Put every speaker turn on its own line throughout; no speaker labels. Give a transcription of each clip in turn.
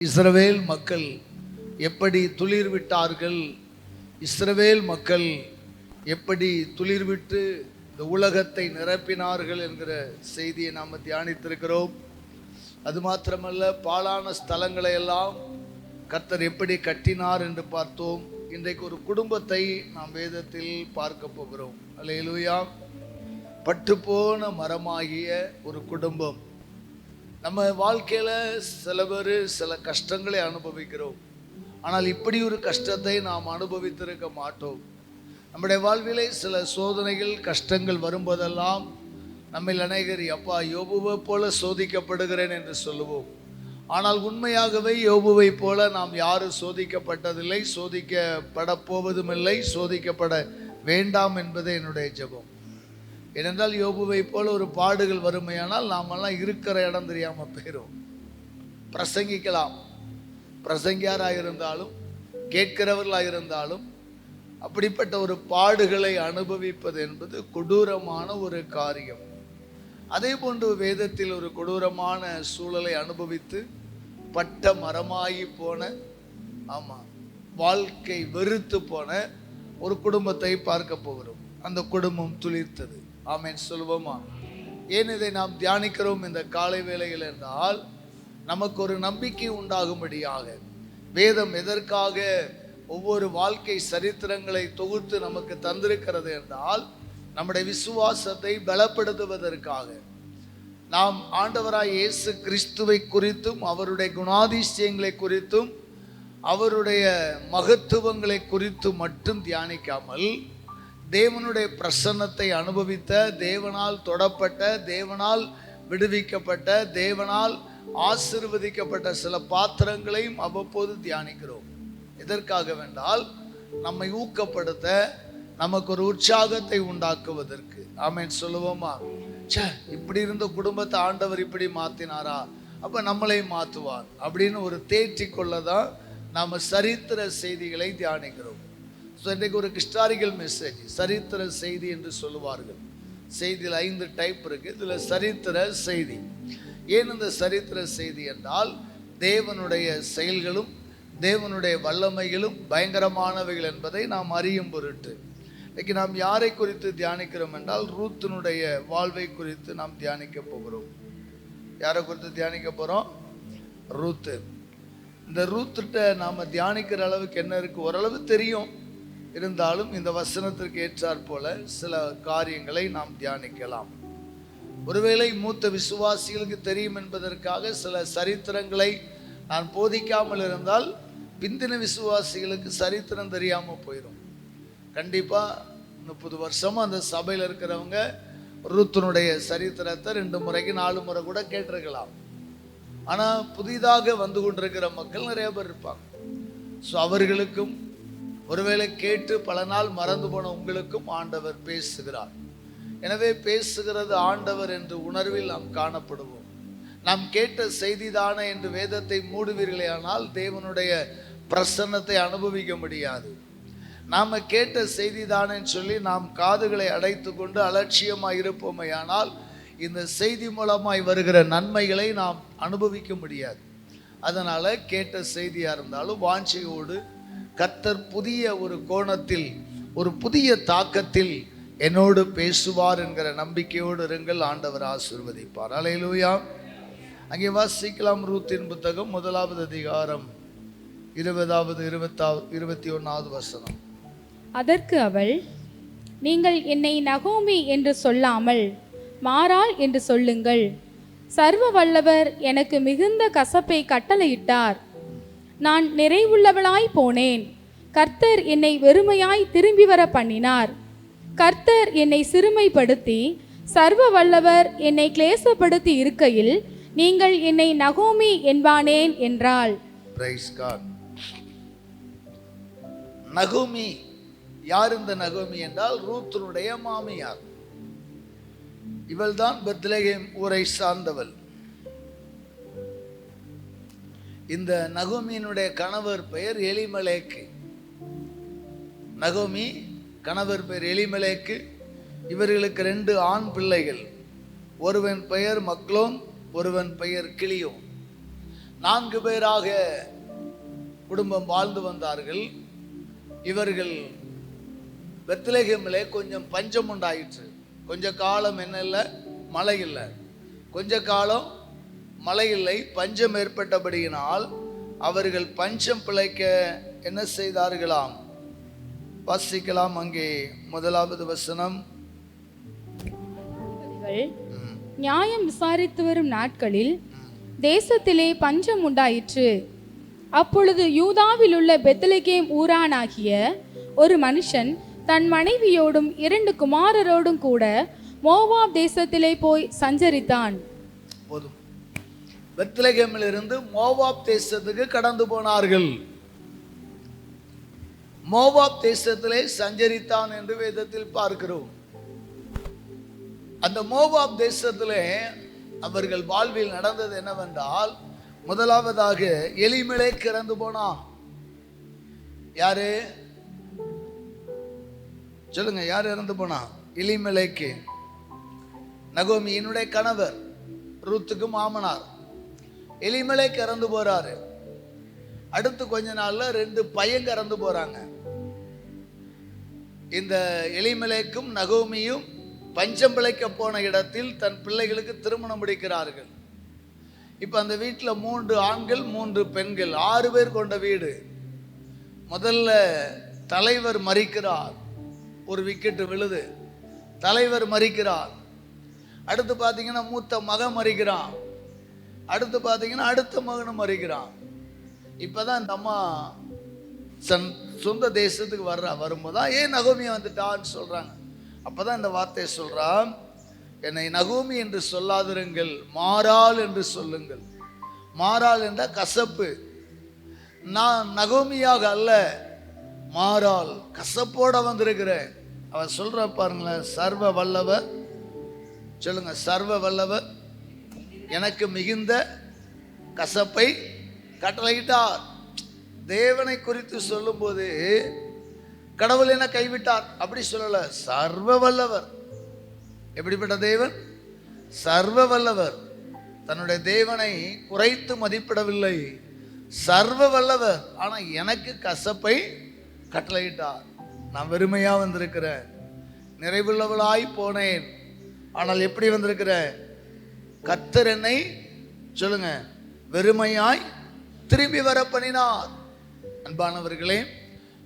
இஸ்ரவேல் மக்கள் எப்படி துளிர்விட்டார்கள், இஸ்ரவேல் மக்கள் எப்படி துளிர்விட்டு இந்த உலகத்தை நிரப்பினார்கள் என்கிற செய்தியை நாம் தியானித்திருக்கிறோம். அது மாத்திரமல்ல, பாழான ஸ்தலங்களை எல்லாம் கர்த்தர் எப்படி கட்டினார் என்று பார்த்தோம். இன்றைக்கு ஒரு குடும்பத்தை நாம் வேதத்தில் பார்க்க போகிறோம். அல்லேலூயா. பட்டுப்போன மரமாகிய ஒரு குடும்பம். நம்ம வாழ்க்கையில் சில பேர் சில கஷ்டங்களை அனுபவிக்கிறோம். ஆனால் இப்படி ஒரு கஷ்டத்தை நாம் அனுபவித்திருக்க மாட்டோம். நம்முடைய வாழ்விலே சில சோதனைகள் கஷ்டங்கள் வரும்போதெல்லாம் நம்மில் அநேகர் அப்பா யோபுவை போல சோதிக்கப்படுகிறேன் என்று சொல்லுவோம். ஆனால் உண்மையாகவே யோபுவை போல நாம் யாரும் சோதிக்கப்பட்டதில்லை, சோதிக்கப்பட போவதும் இல்லை, சோதிக்கப்பட வேண்டாம் என்பதே என்னுடைய ஜெபம். ஏனென்றால் யோபுவை போல ஒரு பாடுகள் வறுமையானால் நாமெல்லாம் இருக்கிற இடம் தெரியாமல் போயிடும். பிரசங்கிக்கலாம், பிரசங்கியாராக இருந்தாலும் கேட்கிறவர்களாக இருந்தாலும் அப்படிப்பட்ட ஒரு பாடுகளை அனுபவிப்பது என்பது கொடூரமான ஒரு காரியம். அதே போன்று வேதத்தில் ஒரு கொடூரமான சூழலை அனுபவித்து பட்ட மரமாகி போன, வாழ்க்கை வெறுத்து போன ஒரு குடும்பத்தை பார்க்க போகிறோம். அந்த குடும்பம் துளிர்த்தது. ஆமென் சொல்லுவோமா? ஏன் இதை நாம் தியானிக்கிறோம் இந்த காலை வேளையில் என்றால், நமக்கு ஒரு நம்பிக்கை உண்டாகும்படியாக வேதம் எதற்காக ஒவ்வொரு வாழ்க்கை சரித்திரங்களை தொகுத்து நமக்கு தந்திருக்கிறது என்றால், நம்முடைய விசுவாசத்தை பலப்படுத்துவதற்காக. நாம் ஆண்டவராய் இயேசு கிறிஸ்துவை குறித்தும் அவருடைய குணாதிசயங்களை குறித்தும் அவருடைய மகத்துவங்களை குறித்து மட்டும் தியானிக்காமல், தேவனுடைய பிரசன்னத்தை அனுபவித்த, தேவனால் தொடப்பட்ட, தேவனால் விடுவிக்கப்பட்ட, தேவனால் ஆசீர்வதிக்கப்பட்ட சில பாத்திரங்களையும் அவ்வப்போது தியானிக்கிறோம். எதற்காக வென்றால், நம்மை ஊக்கப்படுத்த, நமக்கு ஒரு உற்சாகத்தை உண்டாக்குவதற்கு. ஆமென் சொல்லுவோமா? இப்படி இருந்த குடும்பத்தை ஆண்டவர் இப்படி மாற்றினாரா, அப்போ நம்மளை மாற்றுவார் அப்படின்னு ஒரு தேற்றி கொள்ளதான் நாம் சரித்திர செய்திகளை தியானிக்கிறோம். ஸோ இன்றைக்கு ஒரு ஹிஸ்டாரிக்கல் மெசேஜ், சரித்திர செய்தி என்று சொல்லுவார்கள். செய்தியில் 5 டைப் இருக்குது. இதில் சரித்திர செய்தி. ஏன் இந்த சரித்திர செய்தி என்றால், தேவனுடைய செயல்களும் தேவனுடைய வல்லமைகளும் பயங்கரமானவைகள் என்பதை நாம் அறியும் பொருட்டு. இன்றைக்கு நாம் யாரை குறித்து தியானிக்கிறோம் என்றால், ரூத்தினுடைய வாழ்வை குறித்து நாம் தியானிக்க போகிறோம். யாரை குறித்து தியானிக்க போகிறோம்? ரூத்து. இந்த ரூத்துட்ட நாம் தியானிக்கிற அளவுக்கு என்ன இருக்குது ஓரளவு தெரியும். இருந்தாலும் இந்த வசனத்திற்கு ஏற்றாற் போல சில காரியங்களை நாம் தியானிக்கலாம். ஒருவேளை மூத்த விசுவாசிகளுக்கு தெரியும் என்பதற்காக சில சரித்திரங்களை நான் போதிக்காமல் இருந்தால், பிந்தின விசுவாசிகளுக்கு சரித்திரம் தெரியாமல் போயிடும். கண்டிப்பாக 30 வருஷமாக அந்த சபையில் இருக்கிறவங்க ரூத்தினுடைய சரித்திரத்தை 2 முறைக்கு 4 முறை கூட கேட்டிருக்கலாம். ஆனால் புதிதாக வந்து கொண்டிருக்கிற மக்கள் நிறைய பேர் இருப்பாங்க. ஸோ அவர்களுக்கும், ஒருவேளை கேட்டு பல நாள் மறந்து போன உங்களுக்கும் ஆண்டவர் பேசுகிறார். எனவே பேசுகிறது ஆண்டவர் என்று உணர்வில் நாம் காணப்படுவோம். நாம் கேட்ட செய்திதானே என்று வேதத்தை மூடுவீர்களே ஆனால் தேவனுடைய பிரசன்னத்தை அனுபவிக்க முடியாது. நாம் கேட்ட செய்திதானேன்னு சொல்லி நாம் காதுகளை அடைத்து கொண்டு அலட்சியமாக இருப்போமே ஆனால் இந்த செய்தி மூலமாய் வருகிற நன்மைகளை நாம் அனுபவிக்க முடியாது. அதனால் கேட்ட செய்தியாக இருந்தாலும் வாஞ்சையோடு, கர்த்தர் புதிய ஒரு கோணத்தில், ஒரு புதிய தாக்கத்தில் என்னோடு பேசுவார் என்கிற நம்பிக்கையோடு இருங்கள். ஆண்டவர் ஆசீர்வதிப்பார். அல்லேலூயா. அங்கே வாசிக்கலாம். ரூத்தின் புத்தகம் 1வது அதிகாரம் 20வது 21வது வசனம்.
அதற்கு அவள், நீங்கள் என்னை நகோமி என்று சொல்லாமல் மாறாள் என்று சொல்லுங்கள். சர்வ வல்லவர் எனக்கு மிகுந்த கசப்பை கட்டளையிட்டார். நான் நிறைவுள்ளவளாய் போனேன். கர்த்தர் என்னை வெறுமையாய் திரும்பி வர பண்ணினார். கர்த்தர் என்னை சிறுமைப்படுத்தி சர்வ வல்லவர் என்னை கிளேசப்படுத்தி இருக்கையில் நீங்கள் என்னை நகோமி என்பானேன் என்றாள்.
Praise God. நகோமி யார்? இந்த நகோமி என்றால் ரூத்தினுடைய மாமியார். இவள் தான் பெத்லகேம் ஊரை சார்ந்தவள். இந்த நகோமியினுடைய கணவர் பெயர் எலிமெலேக்கு. நகோமி கணவர் பெயர் எலிமெலேக்கு. இவர்களுக்கு 2 ஆண் பிள்ளைகள். ஒருவன் பெயர் மக்லோன், ஒருவன் பெயர் கிளியோன். 4 பேராக குடும்பம் வாழ்ந்து வந்தார்கள். இவர்கள் பெத்லகேமிலே கொஞ்சம் பஞ்சம் உண்டாயிற்று. கொஞ்ச காலம் என்ன இல்லை, மழை இல்லை. கொஞ்ச காலம் மழை இல்லை, பஞ்சம் ஏற்பட்டபடியினால் அவர்கள் பஞ்சம் பிழைக்க என்ன செய்தார்களாம்? வாசிக்கலாம். அங்கே 1வது வசனம்.
நியாயம் விசாரித்து வரும் நாட்களில் தேசத்திலே பஞ்சம் உண்டாயிற்று. அப்பொழுது யூதாவில் உள்ள பெத்லகேம் ஊரானாகிய ஒரு மனுஷன் தன் மனைவியோடும் 2 குமாரரோடும் கூட மோவாப் தேசத்திலே போய் சஞ்சரித்தான்.
போதும். பெத்லகேமில் இருந்து மோவாப் தேசத்துக்கு கடந்து போனார்கள். மோவாப் தேசத்திலே சஞ்சரித்தான் என்று வேதத்தில் பார்க்கிறோம். அந்த மோவாப் தேசத்திலே அவர்கள் வாழ்வில் நடந்தது என்னவென்றால், முதலாவதாக எலிமெலேக் இறந்து போனான். யாரு சொல்லுங்க, யார் இறந்து போனா? எலிமெலேக்கு, நகோமியினுடைய கணவர், ரூத்துக்கு மாமனார். எலிமெலேக் இறந்து போறாரு. அடுத்து கொஞ்ச நாள்ல 2 பையங்க இறந்து போறாங்க. இந்த எலிமெலேக்கும் நகோமியும் பஞ்சம் பிழைக்க போன இடத்தில் தன் பிள்ளைகளுக்கு திருமணம் முடிக்கிறார்கள். இப்ப அந்த வீட்டில் 3 ஆண்கள் 3 பெண்கள், 6 பேர் கொண்ட வீடு. முதல்ல தலைவர் மரிக்கிறார், ஒரு விக்கெட்டு விழுது, தலைவர் மரிக்கிறார். அடுத்து பார்த்தீங்கன்னா மூத்த மகன் மரிக்கிறான். அடுத்து பார்த்தீங்கன்னா அடுத்த மகனும் மரிக்கிறான். இப்பதான் இந்த அம்மா சொந்த தேசத்துக்கு வரும்போதுதான் ஏன் நகோமியா வந்துட்டான்னு சொல்றாங்க. அப்பதான் இந்த வார்த்தையை சொல்றான், என்னை நகோமி என்று சொல்லாதிருங்கள், மாறாள் என்று சொல்லுங்கள். மாறாள் என்ற கசப்பு. நான் நகோமியாக அல்ல, மாறாள், கசப்போட வந்திருக்கிறேன். அவர் சொல்ற பாருங்களேன், சர்வ வல்லவர், சொல்லுங்க, சர்வ வல்லவர் எனக்கு மிகுந்த கசப்பை கட்டளையிட்டார். தேவனை குறித்து சொல்லும்போது கடவுள் என கைவிட்டார் அப்படி சொல்லல, சர்வ வல்லவர். எப்படிப்பட்ட தேவன்? சர்வ வல்லவர். தன்னுடைய தேவனை குறைத்து மதிப்பிடவில்லை, சர்வ வல்லவர். ஆனா எனக்கு கசப்பை கட்டளையிட்டார். நான் வெறுமையா வந்திருக்கிறேன், நிறைவுள்ளவளாய் போனேன். ஆனால் எப்படி வந்திருக்கிறேன்? கர்த்தர் என்னை, சொல்லுங்க, வெறுமையாய் திரும்பி வர பண்ணினார். அன்பானவர்களே,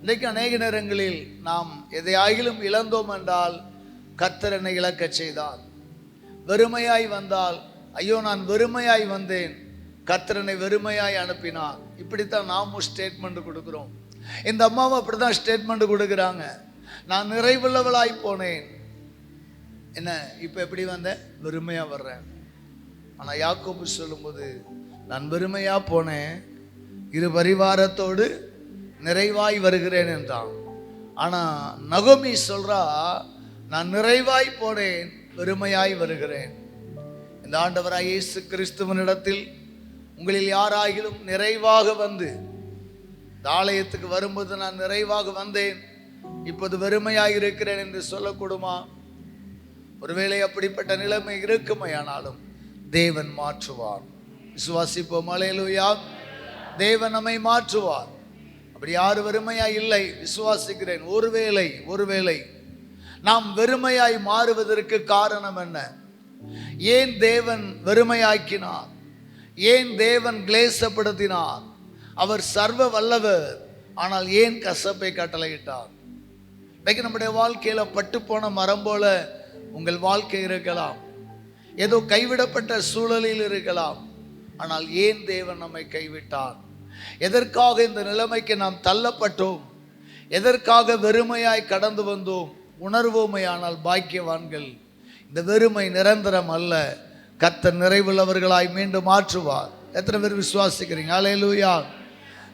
இன்றைக்கு அநேக நேரங்களில் நாம் எதையாகிலும் இழந்தோம் என்றால் கர்த்தர் என்னை இழக்க செய்தார். வெறுமையாய் வந்தால், ஐயோ நான் வெறுமையாய் வந்தேன், கர்த்தர் என்னை வெறுமையாய் அனுப்பினார். இப்படித்தான் நாமும் ஸ்டேட்மெண்ட் கொடுக்கிறோம். இந்த அம்மாவும் அப்படித்தான் ஸ்டேட்மெண்ட் கொடுக்குறாங்க. நான் நிறைவுள்ளவளாய் போனேன், என்ன இப்ப எப்படி வந்தேன்? வெறுமையா வர்றேன். ஆனா யாக்கோபு சொல்லும்போது, நான் வெறுமையா போனேன், 2 பரிவாரத்தோடு நிறைவாய் வருகிறேன் என்றான். ஆனா நகோமி சொல்றா, நான் நிறைவாய் போனேன், வெறுமையாய் வருகிறேன். இந்த ஆண்டவராய் இயேசு கிறிஸ்துவனிடத்தில் உங்களில் யாராகிலும் நிறைவாக வந்து, இந்த ஆலயத்துக்கு வரும்போது நான் நிறைவாக வந்தேன், இப்போது வெறுமையாய் இருக்கிறேன் என்று சொல்லக்கூடுமா? ஒருவேளை அப்படிப்பட்ட நிலைமை இருக்குமையானாலும் தேவன் மாற்றுவார். விசுவாசிப்போம். அல்லேலூயா. தேவன் நம்மை மாற்றுவார். அப்படி யாரு வெறுமையாய் இல்லை, விசுவாசிக்கிறேன். ஒருவேளை நாம் வெறுமையாய் மாறுவதற்கு காரணம் என்ன? ஏன் தேவன் வெறுமையாக்கினார்? ஏன் தேவன் கிளேசப்படுத்தினார்? அவர் சர்வ வல்லவர், ஆனால் ஏன் கசப்பை கட்டளையிட்டார்? இன்னைக்கு நம்முடைய வாழ்க்கையில பட்டு போன மரம் போல உங்கள் வாழ்க்கை இருக்கலாம், ஏதோ கைவிடப்பட்ட சூழலில் இருக்கலாம். ஆனால் ஏன் தேவன் நம்மை கைவிட்டார்? எதற்காக இந்த நிலைமைக்கு நாம் தள்ளப்பட்டோம்? எதற்காக வெறுமையாய் கடந்து வந்தோம்? உணர்வோமையானால் பாக்கியவான்கள். இந்த வெறுமை நிரந்தரம் அல்ல, கர்த்தர் நிறைவுள்ளவர்களாய் மீண்டும் மாற்றுவார். எத்தனை பேர் விசுவாசிக்கிறீங்க? அல்லேலூயா.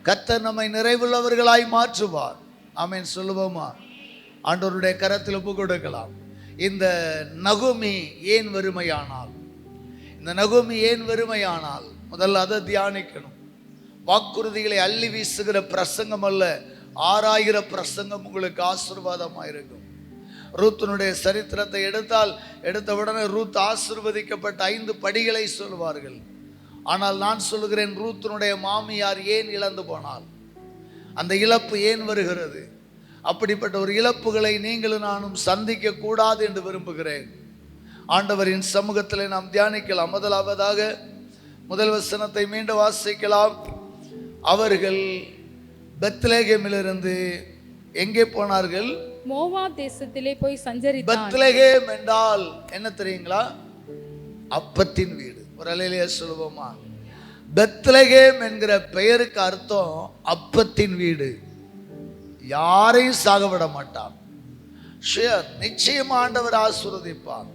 கர்த்தர் நம்மை நிறைவுள்ளவர்களாய் மாற்றுவார். ஆமென் சொல்லுவோமா? ஆண்டவருடைய கரத்தில் ஒப்பு கொடுக்கலாம். இந்த நகோமி ஏன் வெறுமையானால்? இந்த நகோமி ஏன் வெறுமையானால்? முதல்ல அதை தியானிக்கணும். வாக்குறுதிகளை அள்ளி வீசுகிற பிரசங்கம் அல்ல, ஆராய்கிற பிரசங்கம் உங்களுக்கு ஆசீர்வாதமாக இருக்கும். ரூத்தினுடைய சரித்திரத்தை எடுத்த உடனே ரூத் ஆசீர்வதிக்கப்பட்ட 5 படிகளை சொல்வார்கள். ஆனால் நான் சொல்லுகிறேன், ரூத்தினுடைய மாமியார் ஏன் இழந்து போனாள்? அந்த இழப்பு ஏன் வருகிறது? அப்படிப்பட்ட ஒரு இழப்புகளை நீங்களும் நானும் சந்திக்க கூடாது என்று விரும்புகிறேன். ஆண்டவரின் சமூகத்திலே நாம் தியானிக்கலாம். முதலாவதாக முதல் வசனத்தை மீண்டும் வாசிக்கலாம். அவர்கள் பெத்லகேமிலிருந்து எங்கே போனார்கள்?
மோவாப் தேசத்திலே போய் சஞ்சரித்தார்கள்.
பெத்லகேம் என்றால் என்ன தெரியுங்களா? அப்பத்தின் வீடு. ஒரு அல்லேலூயா சொல்லுவோமா? பெத்லகேம் என்கிற பெயருக்கு அர்த்தம் அப்பத்தின் வீடு. யாரையும் சாக விட மாட்டான். நிச்சயம் ஆண்டவர் ஆசீர்வதிப்பார்.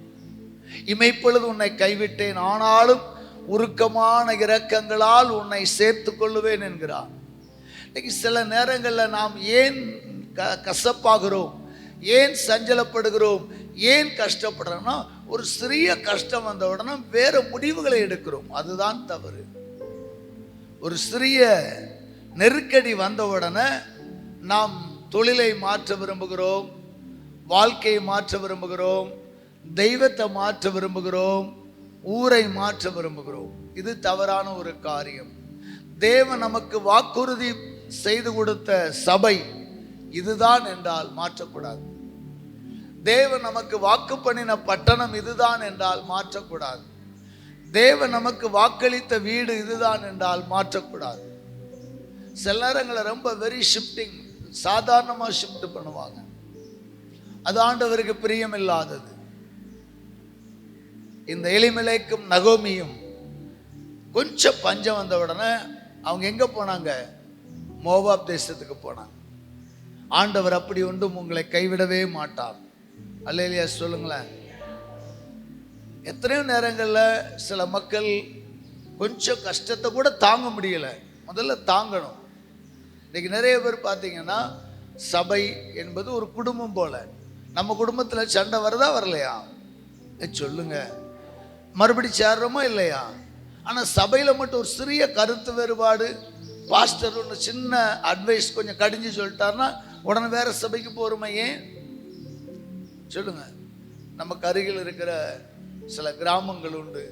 இமைப்பொழுது உன்னை கைவிட்டேன், ஆனாலும் உருக்கமான இரக்கங்களால் உன்னை சேர்த்து கொள்ளுவேன் என்கிறார். இன்னைக்கு சில நேரங்களில் நாம் ஏன் கசப்பாகிறோம், ஏன் சஞ்சலப்படுகிறோம், ஏன் கஷ்டப்படுறோம்னா, ஒரு சிறிய கஷ்டம் வந்த உடனே வேற முடிவுகளை எடுக்கிறோம். அதுதான் தவறு. ஒரு சிறிய நெருக்கடி வந்த உடனே நாம் தொழிலை மாற்ற விரும்புகிறோம், வாழ்க்கையை மாற்ற விரும்புகிறோம், தெய்வத்தை மாற்ற விரும்புகிறோம், ஊரை மாற்ற விரும்புகிறோம். இது தவறான ஒரு காரியம். தேவன் நமக்கு வாக்குறுதி செய்து கொடுத்த சபை இதுதான் என்றால் மாற்றக்கூடாது. தேவன் நமக்கு வாக்கு பண்ணின பட்டணம் இதுதான் என்றால் மாற்றக்கூடாது. தேவன் நமக்கு வாக்களித்த வீடு இதுதான் என்றால் மாற்றக்கூடாது. சில நேரங்களில் ரொம்ப வெரி ஷிஃப்டிங், சாதாரணமாக ஷிஃப்ட் பண்ணுவாங்க. அது ஆண்டவருக்கு பிரியமில்லாதது. இந்த எலிமெலேக்கும் நகோமியும் கொஞ்சம் பஞ்சம் வந்த உடனே அவங்க எங்கே போனாங்க? மோவாப் தேசத்துக்கு போனாங்க. ஆண்டவர் அப்படி ஒன்றும் உங்களை கைவிடவே மாட்டார். அல்லேலூயா சொல்லுங்களேன். எத்தனையோ நேரங்களில் சில மக்கள் கொஞ்சம் கஷ்டத்தை கூட தாங்க முடியலை. முதல்ல தாங்கணும். இன்னைக்கு நிறைய பேர் பார்த்தீங்கன்னா, சபை என்பது ஒரு குடும்பம் போல. நம்ம குடும்பத்தில் சண்டை வருதா வரலையா? சொல்லுங்க, மறுபடி சேர்றோமா இல்லையா? ஆனால் சபையில் மட்டும் ஒரு சிறிய கருத்து வேறுபாடு, பாஸ்டர் ஒன்று சின்ன அட்வைஸ் கொஞ்சம் கடிஞ்சு சொல்லிட்டாருன்னா உடனே வேற சபைக்கு போகிறோமா? ஏன் சொல்லுங்க. நமக்கு அருகில் இருக்கிற சில கிராமங்கள் உண்டு,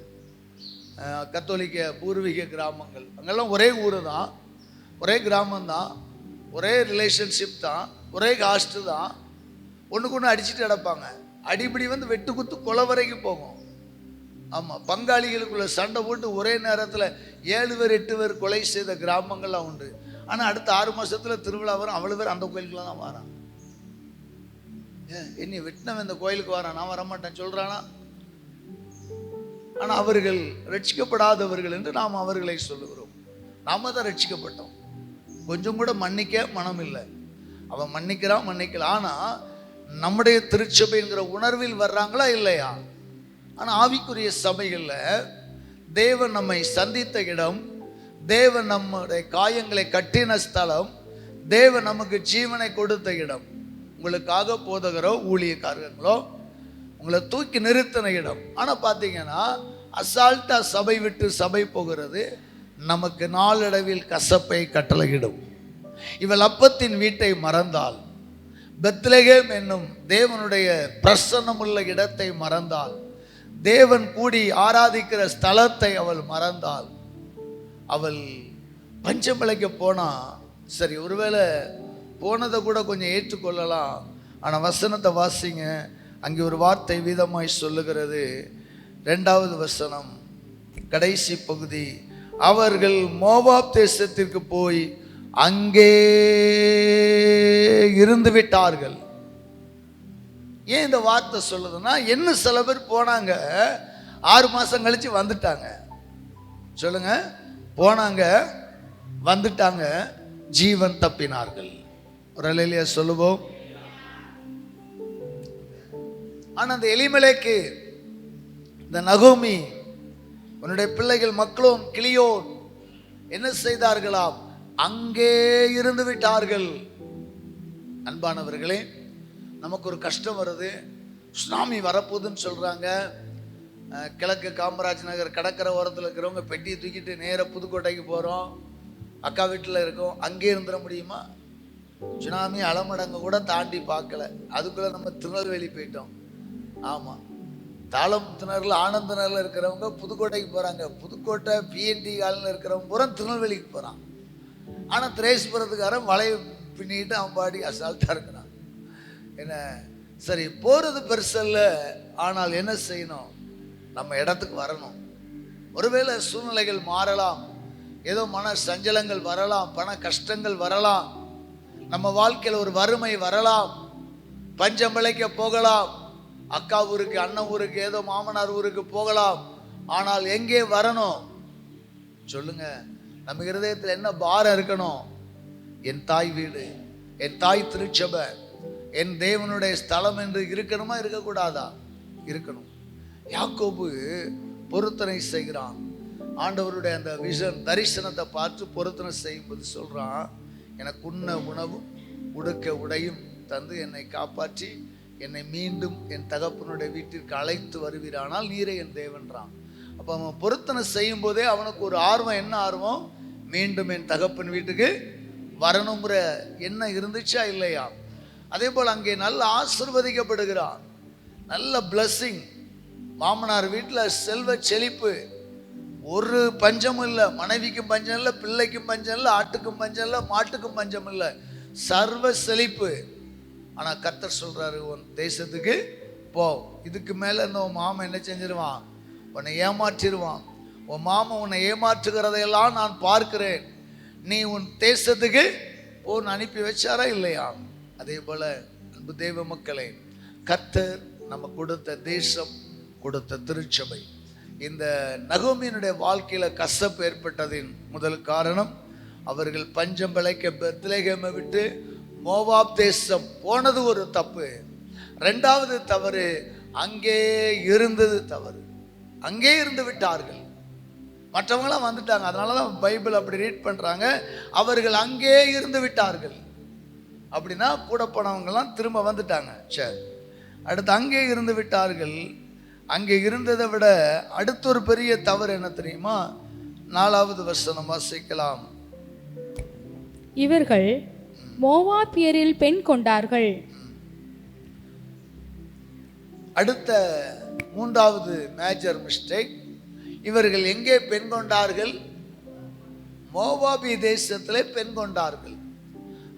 கத்தோலிக்க பூர்வீக கிராமங்கள். அங்கெல்லாம் ஒரே ஊர் தான், ஒரே கிராமம் தான், ஒரே ரிலேஷன்ஷிப் தான், ஒரே காஸ்ட்டு தான். ஒன்றுக்கு ஒன்று அடிச்சுட்டு கிடப்பாங்க. அடிப்படி வந்து வெட்டு குத்து கொலை வரைக்கும் போகும். ஆமாம், பங்காளிகளுக்குள்ள சண்டை போட்டு ஒரே நேரத்தில் 7 பேர் 8 பேர் கொலை செய்த கிராமங்கள்லாம் உண்டு. ஆனால் அடுத்த 6 மாதத்தில் திருவிழா வரும், அவ்வளோ பேர் அந்த கோயிலுக்குலாம் தான் வரான். என்னை வெட்டினவன் இந்த கோயிலுக்கு வரான், நான் வரமாட்டேன் சொல்கிறானா? ஆனால் அவர்கள் ரட்சிக்கப்படாதவர்கள் என்று நாம் அவர்களை சொல்லுகிறோம். நாம தான் ரட்சிக்கப்பட்டோம். கொஞ்சம் கூட மன்னிக்க மனம் இல்லை. அவன் மன்னிக்கிறான், மன்னிக்கல. ஆனால் நம்முடைய திருச்சபைங்கிற உணர்வில் வர்றாங்களா இல்லையா? ஆனால் ஆவிக்குரிய சபைகளில் தேவன் நம்மை சந்தித்த இடம், தேவன் நம்முடைய காயங்களை கட்டின ஸ்தலம், தேவன் நமக்கு ஜீவனை கொடுத்த இடம். உங்களுக்காக போதகரோ ஊழியக்காரங்களோ உங்களை தூக்கி நிறுத்தின இடம். ஆனால் பார்த்தீங்கன்னா அசால்ட்டா சபை விட்டு சபை போகிறது நமக்கு நாளடைவில் கசப்பை கட்டளையிடும். இவள் அப்பத்தின் வீட்டை மறந்தாள், பெத்லகேம் என்னும் தேவனுடைய பிரசன்னமுள்ள இடத்தை மறந்தாள், தேவன் கூடி ஆராதிக்கிற ஸ்தலத்தை அவள் மறந்தாள். அவள் பஞ்சமலைக்கு போனா சரி, ஒருவேளை போனதை கூட கொஞ்சம் ஏற்றுக்கொள்ளலாம். ஆனால் வசனத்தை வாசிங்க, அங்கே ஒரு வார்த்தை வீதமாய் சொல்லுகிறது. 2வது வசனம் கடைசி பகுதி, அவர்கள் மோவாப் தேசத்திற்கு போய் அங்கே இருந்து விட்டார்கள். ஏன் இந்த வார்த்தை சொல்லுதுன்னா, என்ன சில பேர் போனாங்க 6 மாதம் கழிச்சு வந்துட்டாங்க. சொல்லுங்க, போனாங்க வந்துட்டாங்க, ஜீவன் தப்பினார்கள். ஒரு அல்லேலூயா சொல்லுவோம். ஆனால் அந்த எலிமெலேக்கு, இந்த நகோமி, உன்னுடைய பிள்ளைகள் மக்களும் கிளியோன் என்ன செய்தார்களாம்? அங்கே இருந்து விட்டார்கள். அன்பானவர்களே, நமக்கு ஒரு கஷ்டம் வருது, சுனாமி வரப்போகுதுன்னு சொல்கிறாங்க. கிழக்கு காமராஜ் நகர் கடற்கரை ஓரத்தில் இருக்கிறவங்க பெட்டியை தூக்கிட்டு நேராக புதுக்கோட்டைக்கு போகிறோம், அக்கா வீட்டில் இருக்கோம். அங்கே இருந்துட முடியுமா? சுனாமி அலமடங்கு கூட தாண்டி பார்க்கல, அதுக்குள்ளே நம்ம திருநெல்வேலி போயிட்டோம். ஆமாம், தாளமுத்தினரில் ஆனந்தனரில் இருக்கிறவங்க புதுக்கோட்டைக்கு போகிறாங்க. புதுக்கோட்டை பிஎன்டி காலில் இருக்கிறவங்க பூரா திருநெல்வேலிக்கு போகிறான். ஆனால் திரேஸ்புரத்துக்காரன் வலையை பின்னிட்டு அவன் பாடி அசால்ட்டாக இருக்கிறான். என்ன சரி, போகிறது பெருசல்ல, ஆனால் என்ன செய்யணும்? நம்ம இடத்துக்கு வரணும். ஒருவேளை சூழ்நிலைகள் மாறலாம், ஏதோ மன சஞ்சலங்கள் வரலாம், பண கஷ்டங்கள் வரலாம், நம்ம வாழ்க்கையில் ஒரு வறுமை வரலாம், பஞ்சம் பிழைக்க போகலாம், அக்கா ஊருக்கு அண்ணன் ஊருக்கு ஏதோ மாமனார் ஊருக்கு போகலாம். ஆனால் எங்கே வரணும் சொல்லுங்க? நம்ம இருதயத்தில் என்ன பாரம் இருக்கணும்? என் தாய் வீடு, என் தாய் திருச்சபை, என் தேவனுடைய ஸ்தலம் என்று இருக்கணுமா இருக்கக்கூடாதா? இருக்கணும். யாக்கோபு பொருத்தனை செய்கிறான். ஆண்டவருடைய அந்த விஷன் தரிசனத்தை பார்த்து பொருத்தனை செய்யும்போது சொல்றான், எனக்கு உண்ண உணவும் உடுக்க உடையும் தந்து என்னை காப்பாற்றி என்னை மீண்டும் என் தகப்பனுடைய வீட்டிற்கு அழைத்து வருவீரானால் நீரே என் தேவன்றான். அப்போ அவன் பொருத்தனை செய்யும் போதே அவனுக்கு ஒரு ஆர்வம். என்ன ஆர்வம்? மீண்டும் என் தகப்பன் வீட்டுக்கு வரணுங்கிற எண்ணம் இருந்துச்சா இல்லையா? அதே போல் அங்கே நல்ல ஆசீர்வதிக்கப்படுகிறான், நல்ல பிளஸ்ஸிங். மாமனார் வீட்டில் செல்வ செழிப்பு, ஒரு பஞ்சமும் இல்லை. மனைவிக்கும் பஞ்சம் இல்லை, பிள்ளைக்கும் பஞ்சம் இல்லை, ஆட்டுக்கும் பஞ்சம் இல்லை, மாட்டுக்கும் பஞ்சம் இல்லை, சர்வ செழிப்பு. ஆனால் கர்த்தர் சொல்றாரு, உன் தேசத்துக்கு போ. இதுக்கு மேலே இந்த உன் மாமன் என்ன செஞ்சிருவான்? உன்னை ஏமாற்றிடுவான். உன் மாமன் உன்னை ஏமாற்றுகிறதையெல்லாம் நான் பார்க்கிறேன், நீ உன் தேசத்துக்கு போன்னு அனுப்பி வச்சாரா இல்லையா? அதே போல அன்பு தெய்வ மக்களே, கர்த்தர் நம்ம கொடுத்த தேசம், கொடுத்த திருச்சபை. இந்த நகோமியினுடைய வாழ்க்கையில கசப்பு ஏற்பட்டதின் முதல் காரணம், அவர்கள் பஞ்சம் பிழைக்க பெத்லகேமை விட்டு மோவாப் தேசம் போனது ஒரு தப்பு. ரெண்டாவது தவறு, அங்கே இருந்தது தவறு. அங்கே இருந்து விட்டார்கள். மற்றவங்களாம் வந்துட்டாங்க. அதனாலதான் பைபிள் அப்படி ரீட் பண்றாங்க, அவர்கள் அங்கே இருந்து விட்டார்கள். அப்படின்னா கூட போனவங்கலாம் திரும்ப வந்துட்டாங்க. சரி, அடுத்து அங்கே இருந்து விட்டார்கள். அங்கே இருந்ததை விட அடுத்த ஒரு பெரிய தவறு என்ன தெரியுமா? 4வது வசனம் வாசிக்கலாம்.
இவர்கள் மோவாபியரில் பெண் கொண்டார்கள்.
அடுத்த 3வது மேஜர் மிஸ்டேக், இவர்கள் எங்கே பெண் கொண்டார்கள்? மோவாபி தேசத்திலே பெண் கொண்டார்கள்.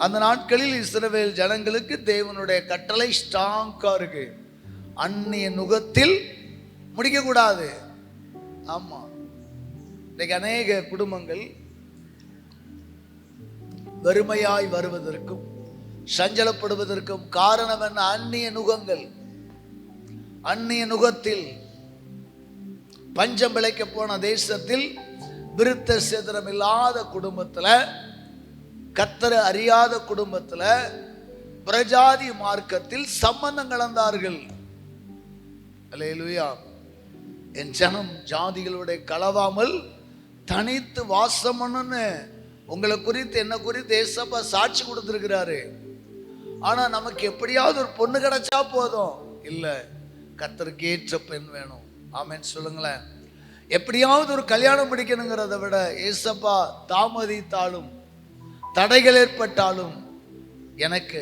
அந்த நாட்களில் இஸ்ரவேல் ஜனங்களுக்கு தேவனுடைய கட்டளை ஸ்ட்ராங்கா இருக்கு, அந்நிய நுகத்தில் முடிக்க கூடாது. ஆமா, இன்னைக்கு அநேக குடும்பங்கள் வறுமையாய் வருவதற்கும் சஞ்சலப்படுவதற்கும் காரணம் என்ன? அந்நிய நுகங்கள். அந்நிய நுகத்தில் பஞ்சம் பிழைக்க போன தேசத்தில், விருத்த சேதனம் இல்லாத குடும்பத்துல, கர்த்தரை அறியாத குடும்பத்துல, பிரஜாதி மார்க்கத்தில் சம்பந்தம் கலந்தார்கள். அல்லேலூயா. என் ஜனம் ஜாதிகளுடைய கலவாமல் தனித்து வாசம் பண்ணுன்னு உங்களை குறித்து என்ன குறித்து ஏசப்பா சாட்சி கொடுத்திருக்கிறாரு. ஆனா நமக்கு எப்படியாவது ஒரு பொண்ணு கிடைச்சா போதும். இல்ல, கர்த்தருக்கு ஏற்ற பெண் வேணும். ஆமென் சொல்லுங்களேன். எப்படியாவது ஒரு கல்யாணம் பிடிக்கணுங்கிறத விட ஏசப்பா தாமதித்தாலும் தடைகள் ஏற்பட்டாலும், எனக்கு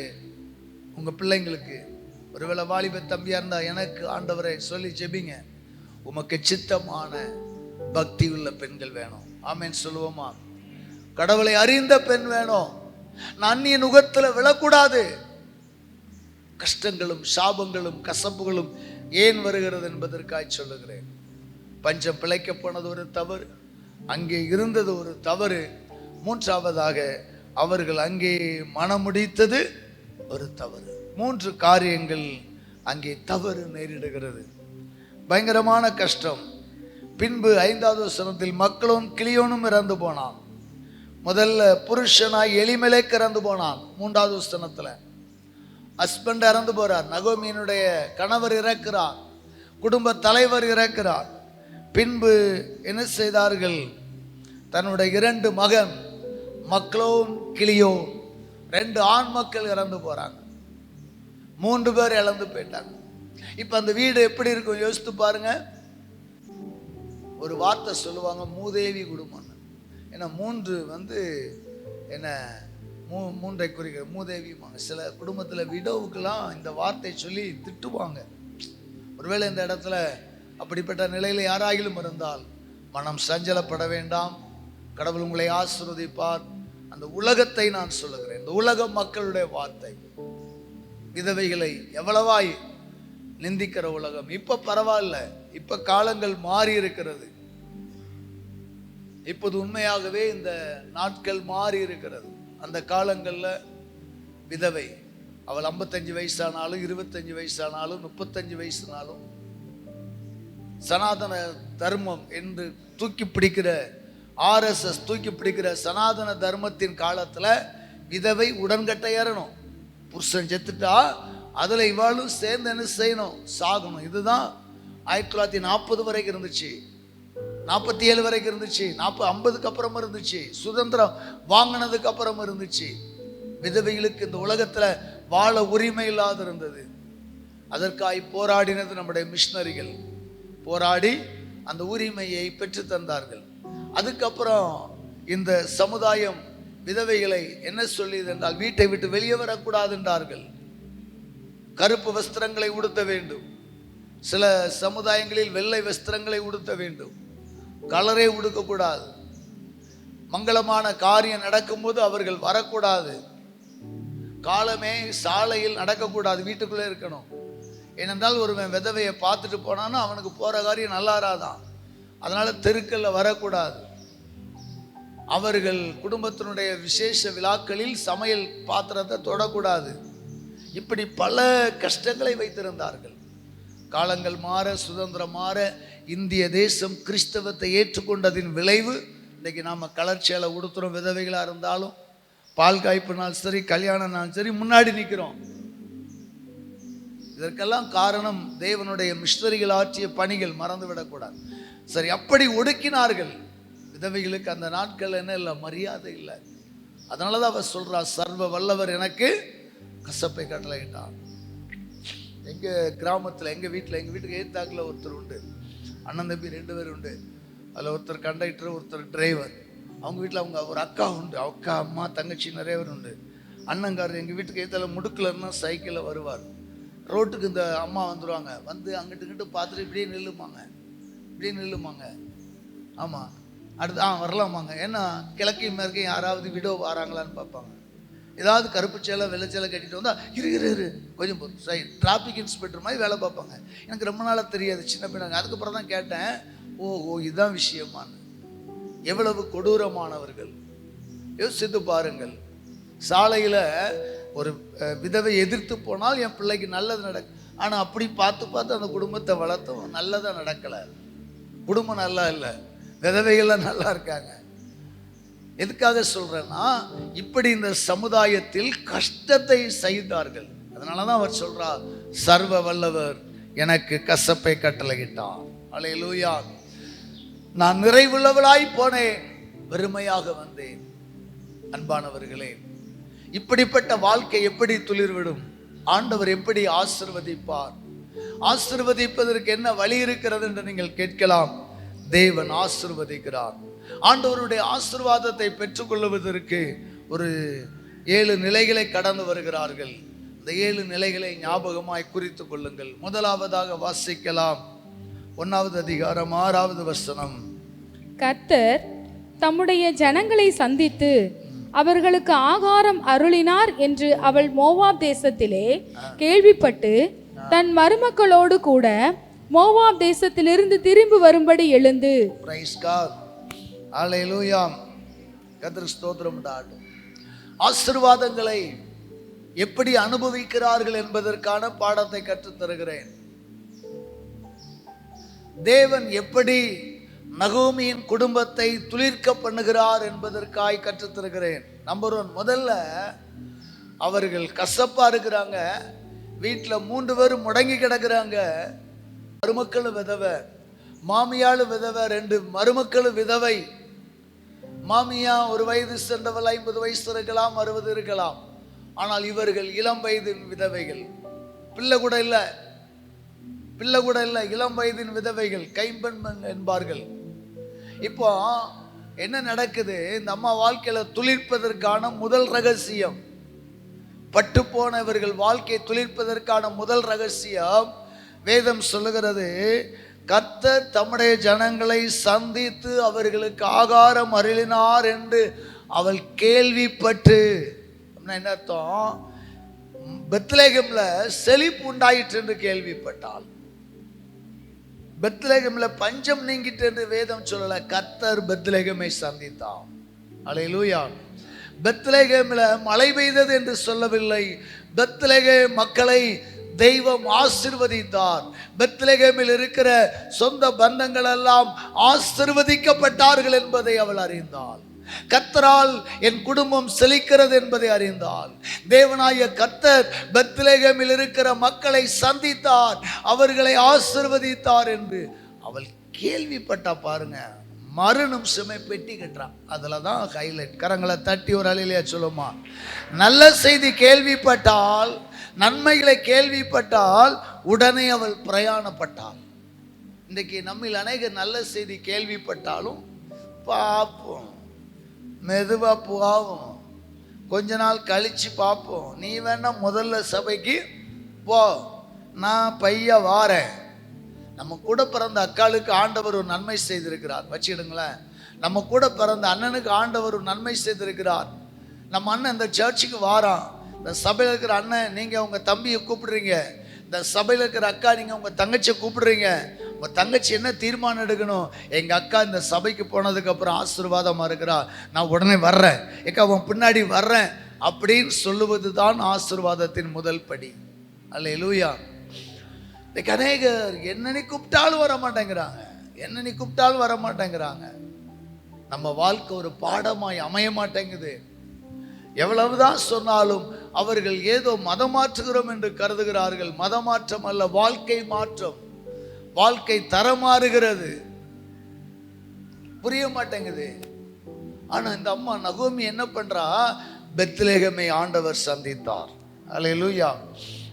உங்க பிள்ளைங்களுக்கு ஒருவேளை வாலிப தம்பியா இருந்தா எனக்கு ஆண்டவரை சொல்லி ஜெபிங்க, உமக்கு சித்தமான பக்தி உள்ள பெண்கள் வேணும். ஆமென் சொல்லுவோமா? கடவுளை அறிந்த பெண் வேணும். அந்நிய நுகத்துல விழக்கூடாது. கஷ்டங்களும் சாபங்களும் கசப்புகளும் ஏன் வருகிறது என்பதற்காய் சொல்லுகிறேன். பஞ்சம் பிழைக்க போனது ஒரு தவறு, அங்கே இருந்தது ஒரு தவறு. 3வதாக அவர்கள் அங்கே மனமுடித்தது ஒரு தவறு. 3 காரியங்கள் அங்கே தவறு நேரிடுகிறது. பயங்கரமான கஷ்டம். பின்பு 5வது வசனத்தில் மக்களும் கிளியோனும் இறந்து போனான். முதல்ல புருஷனாய் எலிமெலேக் இறந்து போனான். 3வது வசனத்துல ஹஸ்பண்ட் இறந்து போறார், நகோமியினுடைய கணவர் இறக்கிறார், குடும்ப தலைவர் இறக்கிறார். பின்பு என்ன செய்தார்கள்? தன்னுடைய 2 மகன் மக்களோன் கிளியோன், 2 ஆண் மக்கள் இறந்து போறாங்க. 3 பேர் இழந்து போயிட்டாங்க. இப்ப அந்த வீடு எப்படி இருக்கும் யோசித்து பாருங்க. ஒரு வார்த்தை சொல்லுவாங்க, மூதேவி குடும்பம். ஏன்னா 3 என்ன 3ஐ குறிக்கிற மூதேவி. சில குடும்பத்தில் விடோவுக்கெல்லாம் இந்த வார்த்தை சொல்லி திட்டுவாங்க. ஒருவேளை இந்த இடத்துல அப்படிப்பட்ட நிலையில் யாராகிலும் இருந்தால் மனம் சஞ்சலப்பட வேண்டாம். கடவுள் உங்களை ஆசீர்வதிப்பார். அந்த உலகத்தை நான் சொல்லுகிறேன், இந்த உலக மக்களுடைய வார்த்தை, விதவைகளை எவ்வளவாய் நிந்திக்கிற உலகம். இப்ப பரவாயில்ல, இப்ப காலங்கள் மாறி இருக்கிறது. இப்போது உண்மையாகவே இந்த நாட்கள் மாறி இருக்கிறது. அந்த காலங்கள்ல விதவை அவள் 55 வயசானாலும் 25 வயசானாலும் 35 வயசுனாலும் சனாதன தர்மம் என்று தூக்கி பிடிக்கிற RSS தூக்கி பிடிக்கிற சனாதன தர்மத்தின் காலத்துல விதவை உடன்கட்டை ஏறணும். புருஷன் செத்துட்டா அதுல இவாளும் சேர்ந்து என்ன செய்யணும்? சாகணும். இதுதான் 1940 வரைக்கும் இருந்துச்சு, 47 வரைக்கும் இருந்துச்சு, 50க்கு அப்புறம் இருந்துச்சு, சுதந்திரம் வாங்கினதுக்கு அப்புறம் இருந்துச்சு. விதவைகளுக்கு இந்த உலகத்துல வாழ உரிமை இல்லாது இருந்தது. அதற்காய் போராடினது நம்முடைய மிஷனரிகள். போராடி அந்த உரிமையை பெற்று தந்தார்கள். அதுக்கப்புறம் இந்த சமுதாயம் விதவைகளை என்ன சொல்லியது என்றால், வீட்டை விட்டு வெளியே வரக்கூடாது என்றார்கள். கருப்பு வஸ்திரங்களை உடுத்த வேண்டும். சில சமுதாயங்களில் வெள்ளை வஸ்திரங்களை உடுத்த வேண்டும். கலரே உடுக்கக்கூடாது. மங்களமான காரியம் நடக்கும்போது அவர்கள் வரக்கூடாது. காலமே சாலையில் நடக்கக்கூடாது, வீட்டுக்குள்ளே இருக்கணும். ஏனென்றால் ஒருவன் விதவையை பார்த்துட்டு போனான்னா அவனுக்கு போற காரியம் நல்லா இராதான். அதனால தெருக்கல்ல வரக்கூடாது. அவர்கள் குடும்பத்தினுடைய விசேஷ விழாக்களில் சமையல் பாத்திரத்தை தொடக்கூடாது. இப்படி பல கஷ்டங்களை வைத்திருந்தார்கள். காலங்கள் மாற, சுதந்திரம் மாற, இந்திய தேசம் கிறிஸ்தவத்தை ஏற்றுக்கொண்டதின் விளைவு இன்னைக்கு நாம கலர் சேலை உடுத்துறோம். விதவைகளா இருந்தாலும் பால் காய்ப்புனாலும் சரி, கல்யாணம்னாலும் சரி, முன்னாடி நிற்கிறோம். இதற்கெல்லாம் காரணம் தேவனுடைய மிஷனரிகள் ஆற்றிய பணிகள், மறந்துவிடக்கூடாது. சரி, அப்படி ஒடுக்கினார்கள் விதவைகளுக்கு. அந்த நாட்கள் என்ன இல்லை, மரியாதை இல்லை. அதனாலதான் அவர் சொல்றா, சர்வ வல்லவர் எனக்கு கசப்பை கட்டளையிட்டார். எங்க கிராமத்துல, எங்க வீட்டுக்கு எதிர்த்தாக்குல ஒருத்தர் உண்டு, அண்ணன் தம்பி 2 பேர் உண்டு. அதுல ஒருத்தர் கண்டக்டர், ஒருத்தர் டிரைவர். அவங்க வீட்டில் அவங்க ஒரு அக்கா உண்டு, அக்கா அம்மா தங்கச்சி நிறைய பேர் உண்டு. அண்ணங்காரர் எங்கள் வீட்டுக்கு எதிர்த்தால முடுக்கலன்னா சைக்கிளில் வருவார். ரோட்டுக்கு இந்த அம்மா வந்துடுவாங்க, வந்து அங்கிட்டு இங்கிட்டு பார்த்துட்டு இப்படியே நில்லுமாங்க. ஆமாம், அடுத்து வரலாமாங்க. ஏன்னா கிழக்கு மேற்கையும் யாராவது விடோ வராங்களான்னு பார்ப்பாங்க. ஏதாவது கருப்பு சேலை வெள்ளை சேலை கட்டிட்டு வந்தால் இரு கொஞ்சம் சைட் டிராஃபிக் இன்ஸ்பெக்டர் மாதிரி வேலை பார்ப்பாங்க. எனக்கு ரொம்ப நாளாக தெரியாது, சின்ன பின்னாங்க. அதுக்கப்புறம் தான் கேட்டேன், ஓ இதுதான் விஷயமானு. எவ்வளவு கொடூரமானவர்கள் யோசித்து பாருங்கள். சாலையில் ஒரு விதவை எதிர்த்து போனால் என் பிள்ளைக்கு நல்லது நடக்கும். ஆனால் அப்படி பார்த்து அந்த குடும்பத்தை வளர்த்தோம், நல்லதாக நடக்கலை. குடும்பம் நல்லா இல்லை, விதவைகள்லாம் நல்லா இருக்காங்க. எதுக்காக சொல்றேன்னா, இப்படி இந்த சமுதாயத்தில் கஷ்டத்தை செய்தார்கள். அதனாலதான் அவர் சொல்றார், சர்வ வல்லவர் எனக்கு கசப்பை கட்டளையிட்டார். அல்லேலூயா. நான் நிறைவுள்ளவளாய் போனேன், வெறுமையாக வந்தேன். அன்பானவர்களே, இப்படிப்பட்ட வாழ்க்கை எப்படி துளிர்விடும்? ஆண்டவர் எப்படி ஆசீர்வதிப்பார்? ஆசீர்வதிப்பதற்கு என்ன வழி இருக்கிறது என்று நீங்கள் கேட்கலாம். தேவன் ஆசீர்வதிக்கிறார். ஆண்டவருடைய ஆசீர்வாதத்தை பெற்றுக்கொள்வதற்கு ஒரு 7 நிலைகளை கடந்து வருகிறார்கள். இந்த 7 நிலைகளை ஞாபகமாய் குறித்துக் கொள்ளுங்கள். முதலாவதாக வாசிக்கலாம், 1வது அதிகாரம் 6வது வசனம்.
கர்த்தர் தம்முடைய ஜனங்களை சந்தித்து அவர்களுக்கு ஆகாரம் அருளினார் என்று அவள் மோவாப் தேசத்திலே கேள்விப்பட்டு தன் மருமக்களோடு கூட மோவாப் தேசத்திலிருந்து திரும்பி வரும்படி எழுந்து.
Praise God. அல்லேலூயா. கர்த்தருக்கு ஸ்தோத்திரம் உண்டாகட்டும். ஆசீர்வாதங்களை எப்படி அனுபவிக்கிறார்கள் என்பதற்கான பாடத்தை கற்றுத் தருகிறேன். தேவன் எப்படி நகோமியின் குடும்பத்தை துளிர்க்க பண்ணுகிறார் என்பதற்காய் கற்றுத் தருகிறேன். நம்பர் 1, முதல்ல அவர்கள் கசப்பா இருக்கிறாங்க. வீட்டில் 3 பேரும் முடங்கி கிடக்குறாங்க. மருமக்களும் விதவை, மாமியாளும் விதவை, 2 மருமக்களும் விதவை. மாமியா ஒரு வயது சென்றவள், 50 வயசு இருக்கலாம், 60 இருக்கலாம். ஆனால் இவர்கள் இளம் வயதின் விதவைகள். பிள்ளை கூட இல்லை, இளம் வயதின் விதவைகள், கைம்பெண் என்பார்கள். இப்போ என்ன நடக்குது? இந்த அம்மா வாழ்க்கையில துளிர்ப்பதற்கான முதல் ரகசியம், பட்டு போனவர்கள் வாழ்க்கையை துளிர்ப்பதற்கான முதல் ரகசியம், வேதம் சொல்லுகிறது, கர்த்தர் தம்முடைய ஜனங்களை சந்தித்து அவர்களுக்கு ஆகாரம் அருளினார் என்று அவள் கேள்விப்பட்டு. என்ன அர்த்தம்? பெத்லகேம்ல செழிப்பு உண்டாயிற்று என்று கேள்விப்பட்டாள். பெத்லகேம்ல பஞ்சம் நீங்கிட்டு என்று வேதம் சொல்லல, கர்த்தர் பெத்லகேமை சந்தித்தார். அல்லேலூயா. பெத்லகேம்ல மழை பெய்தது என்று சொல்லவில்லை, பெத்லகேம் மக்களை தெய்வம் ஆசீர்வதித்தார். பெத்லகேமில் இருக்கிற சொந்த பந்தங்கள் எல்லாம் ஆசீர்வதிக்கப்பட்டார்கள் என்பதை அவள் அறிந்தாள். கர்த்தரால் என் குடும்பம் செழிக்கிறது என்பதை அறிந்தாள். தேவனாய கர்த்தர் பெத்லகேமில் இருக்கிற மக்களை சந்தித்தார், அவர்களை ஆசீர்வதித்தார் என்று அவள் கேள்விப்பட்டா. பாருங்க, மறு நிமிஷமே பெட்டி கட்டுறான். அதுல தான் ஹைலைட். கரங்களை தட்டி ஒரு அலையிலையா சொல்லுமா? நல்ல செய்தி கேள்விப்பட்டால், நன்மைகளை கேள்விப்பட்டால் உடனே அவள் பிரயாணப்பட்டாள். இன்றைக்கு நம்மில் அநேக நல்ல செய்தி கேள்விப்பட்டாலும் பார்ப்போம், மெதுவா போவோம், கொஞ்ச நாள் கழிச்சு பார்ப்போம். நீ வேணா முதல்ல சபைக்கு போ, நான் பைய வாரேன். நம்ம கூட பிறந்த அக்காளுக்கு ஆண்டவர் ஒரு நன்மை செய்திருக்கிறார், வச்சுக்கிடுங்களேன். நம்ம கூட பிறந்த அண்ணனுக்கு ஆண்டவர் ஒரு நன்மை செய்திருக்கிறார். நம்ம அண்ணன் இந்த சர்ச்சுக்கு வாரான். இந்த சபையில் இருக்கிற அண்ணன் நீங்கள் உங்கள் தம்பியை கூப்பிடுறீங்க, இந்த சபையில் இருக்கிற அக்கா நீங்கள் உங்கள் தங்கச்சியை கூப்பிடுறீங்க. உங்கள் தங்கச்சி என்ன தீர்மானம் எடுக்கணும்? எங்கள் அக்கா இந்த சபைக்கு போனதுக்கப்புறம் ஆசீர்வாதமாக இருக்கிறா, நான் உடனே வர்றேன், ஏக்கா அவன் பின்னாடி வர்றேன் அப்படின்னு சொல்லுவது தான் ஆசீர்வாதத்தின் முதல் படி. அல்லேலூயா. இன்னைக்கு அநேகர் என்னை கூப்பிட்டாலும் வர மாட்டேங்கிறாங்க, என்னை கூப்பிட்டாலும் வர மாட்டேங்கிறாங்க. நம்ம வாழ்க்கை ஒரு பாடமாய் அமைய மாட்டேங்குது. எவ்வளவுதான் சொன்னாலும் அவர்கள் ஏதோ மதம் மாற்றுகிறோம் என்று கருதுகிறார்கள். மதமாற்றம் அல்ல, வாழ்க்கை மாற்றம். வாழ்க்கை தரமாறுகிறது, புரிய மாட்டேங்குது. ஆனா இந்த அம்மா நகோமி என்ன பண்றா? பெத்லகேமை ஆண்டவர் சந்தித்தார். அல்லேலூயா.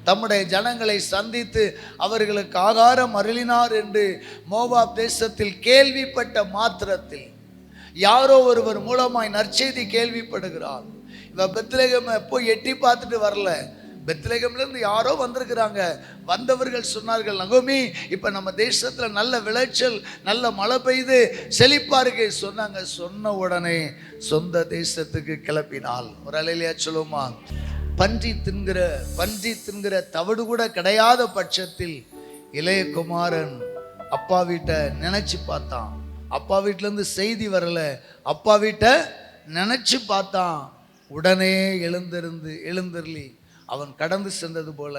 தம்முடைய ஜனங்களை சந்தித்து அவர்களுக்கு ஆகாரம் அருளினார் என்று மோவாப் தேசத்தில் கேள்விப்பட்ட மாத்திரத்தில் யாரோ ஒருவர் மூலமாய் நற்செய்தி கேள்விப்படுகிறார். இவ பெத்லகேமை போய் எட்டி பார்த்துட்டு வரல, பெத்லகேம்ல இருந்து யாரோ வந்திருக்கிறாங்க. வந்தவர்கள் சொன்னார்கள், நகோமி இப்ப நம்ம தேசத்துல நல்ல விளைச்சல், நல்ல மழை பெய்து செழிப்பா இருக்கு சொன்னாங்க. சொன்ன உடனே சொந்த தேசத்துக்கு கிளப்பினாள். ஒரு அலையிலையா சொல்லுமா? பன்றி தின்கிற தவிடு கூட கிடையாத பட்சத்தில் இளைய குமாரன் அப்பா வீட்டை நினைச்சு பார்த்தான். அப்பா வீட்டுல இருந்து செய்தி வரல, அப்பா வீட்டை நினைச்சு பார்த்தான். உடனே எழுந்திரளி அவன் கடந்து சென்றது போல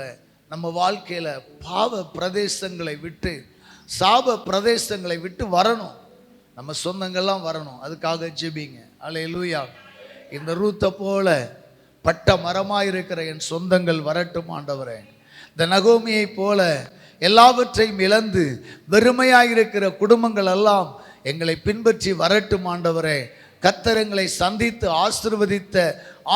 நம்ம வாழ்க்கையில பாவ பிரதேசங்களை விட்டு, சாப பிரதேசங்களை விட்டு வரணும். நம்ம சொந்தங்கள்லாம் வரணும். அதுக்காக ஜெபிங்க. அல்லேலூயா. இந்த ரூத்தை போல பட்ட மரமாய் இருக்கிற என் சொந்தங்கள் வரட்டும் ஆண்டவரே. இந்த நகோமியை போல எல்லாவற்றையும் இழந்து வெறுமையாயிருக்கிற குடும்பங்கள் எல்லாம் எங்களை பின்பற்றி வரட்டும் ஆண்டவரே. கர்த்தரங்களை சந்தித்து ஆசீர்வதித்த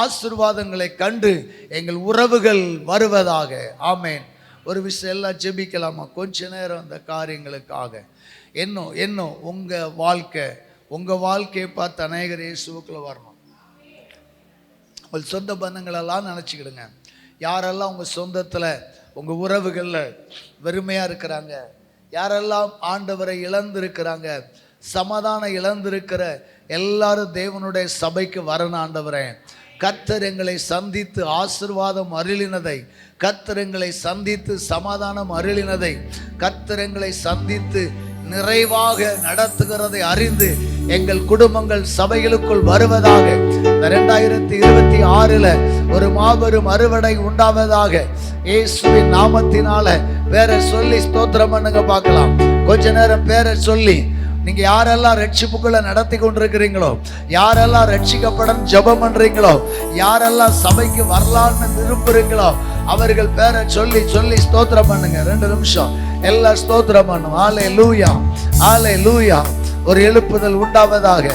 ஆசீர்வாதங்களை கண்டு எங்கள் உறவுகள் வருவதாக. ஆமேன். ஒரு விஷயம் எல்லாம் ஜெபிக்கலாமா? கொஞ்ச நேரம் இந்த காரியங்களுக்காக. என்ன உங்க வாழ்க்கையை பார்த்து அநேகர் இயேசுவுக்குள்ள வரணும். உங்கள் சொந்த பந்தங்களெல்லாம் நினச்சிக்கிடுங்க. யாரெல்லாம் உங்கள் சொந்தத்தில், உங்கள் உறவுகளில் வெறுமையாக இருக்கிறாங்க, யாரெல்லாம் ஆண்டவரை இழந்திருக்கிறாங்க, சமாதானம் இழந்திருக்கிற எல்லாரும் தேவனுடைய சபைக்கு வரணும். ஆண்டவரே, கர்த்தர் எங்களை சந்தித்து ஆசீர்வாதம் அருளினதை, கர்த்தர் எங்களை சந்தித்து சமாதானம் அருளினதை, கர்த்தர் எங்களை சந்தித்து நிறைவாக நடத்துகிறதை அறிந்து எங்கள் குடும்பங்கள் சபைகளுக்குள் வருவதாக. 2026 ஒரு மாபெரும் அறுவடை உண்டாவதாக இயேசுவின் நாமத்தினால. பேரை சொல்லி ஸ்தோத்திரம் பண்ணுங்க பார்க்கலாம். கொஞ்ச நேரம் பேரை சொல்லி, நீங்க யாரெல்லாம் ரட்சிப்புக்குள்ள நடத்தி கொண்டிருக்கிறீங்களோ, யாரெல்லாம் ரட்சிக்கப்படும் ஜெபம் பண்றீங்களோ, யாரெல்லாம் சபைக்கு வரலான்னு விரும்புறீங்களோ, அவர்கள் பேரை சொல்லி சொல்லி ஸ்தோத்திரம் பண்ணுங்க. 2 நிமிஷம் எல்லாம் ஸ்தோத்திரம் பண்ணும். அல்லேலூயா, அல்லேலூயா. ஒரு எழுப்புதல் உண்டாவதாக.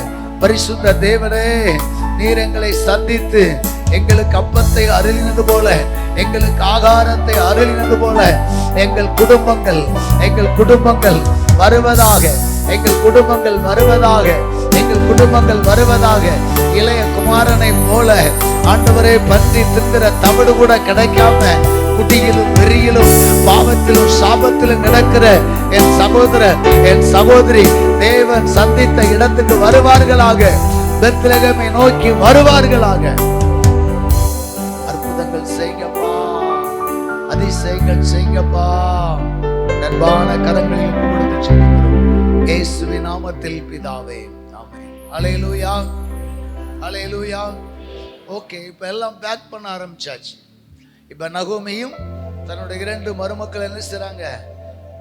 பரிசுத்த தேவனே, நீர் எங்களை சந்தித்து எங்களுக்கு அப்பத்தை அருளினது போல, எங்களுக்கு ஆகாரத்தை அருளினது போல எங்கள் குடும்பங்கள் வருவதாக, எங்கள் குடும்பங்கள் வருவதாக, எங்கள் குடும்பங்கள் வருவதாக. இளைய குமாரனை போல ஆண்டவரே, பன்றி தின்கிற தவிடு கூட கிடைக்காம குடியிலும் வெறியிலும் பாவத்திலும் சாபத்திலும் நடக்கிற என் சகோதரர் என் சகோதரி தேவன் சந்தித்த இடத்துக்கு வருவார்களாக. பெத்லகேமை நோக்கி வருவார்களாக. அற்புதங்கள் செய்யப்பா, அதிசயங்கள் செய்யப்பா. அன்பான கரங்களில் கொடுத்து செல்கிறோம் இயேசுவின் நாமத்தில் பிதாவே, ஆமென். அல்லேலூயா, அல்லேலூயா. ஓகே, இப்ப எல்லாம் பேக் பண்ண ஆரம்பிச்சாச்சு. இப்ப நகோமியும் தன்னுடைய 2 மருமக்கள் என்ன செய்றாங்க?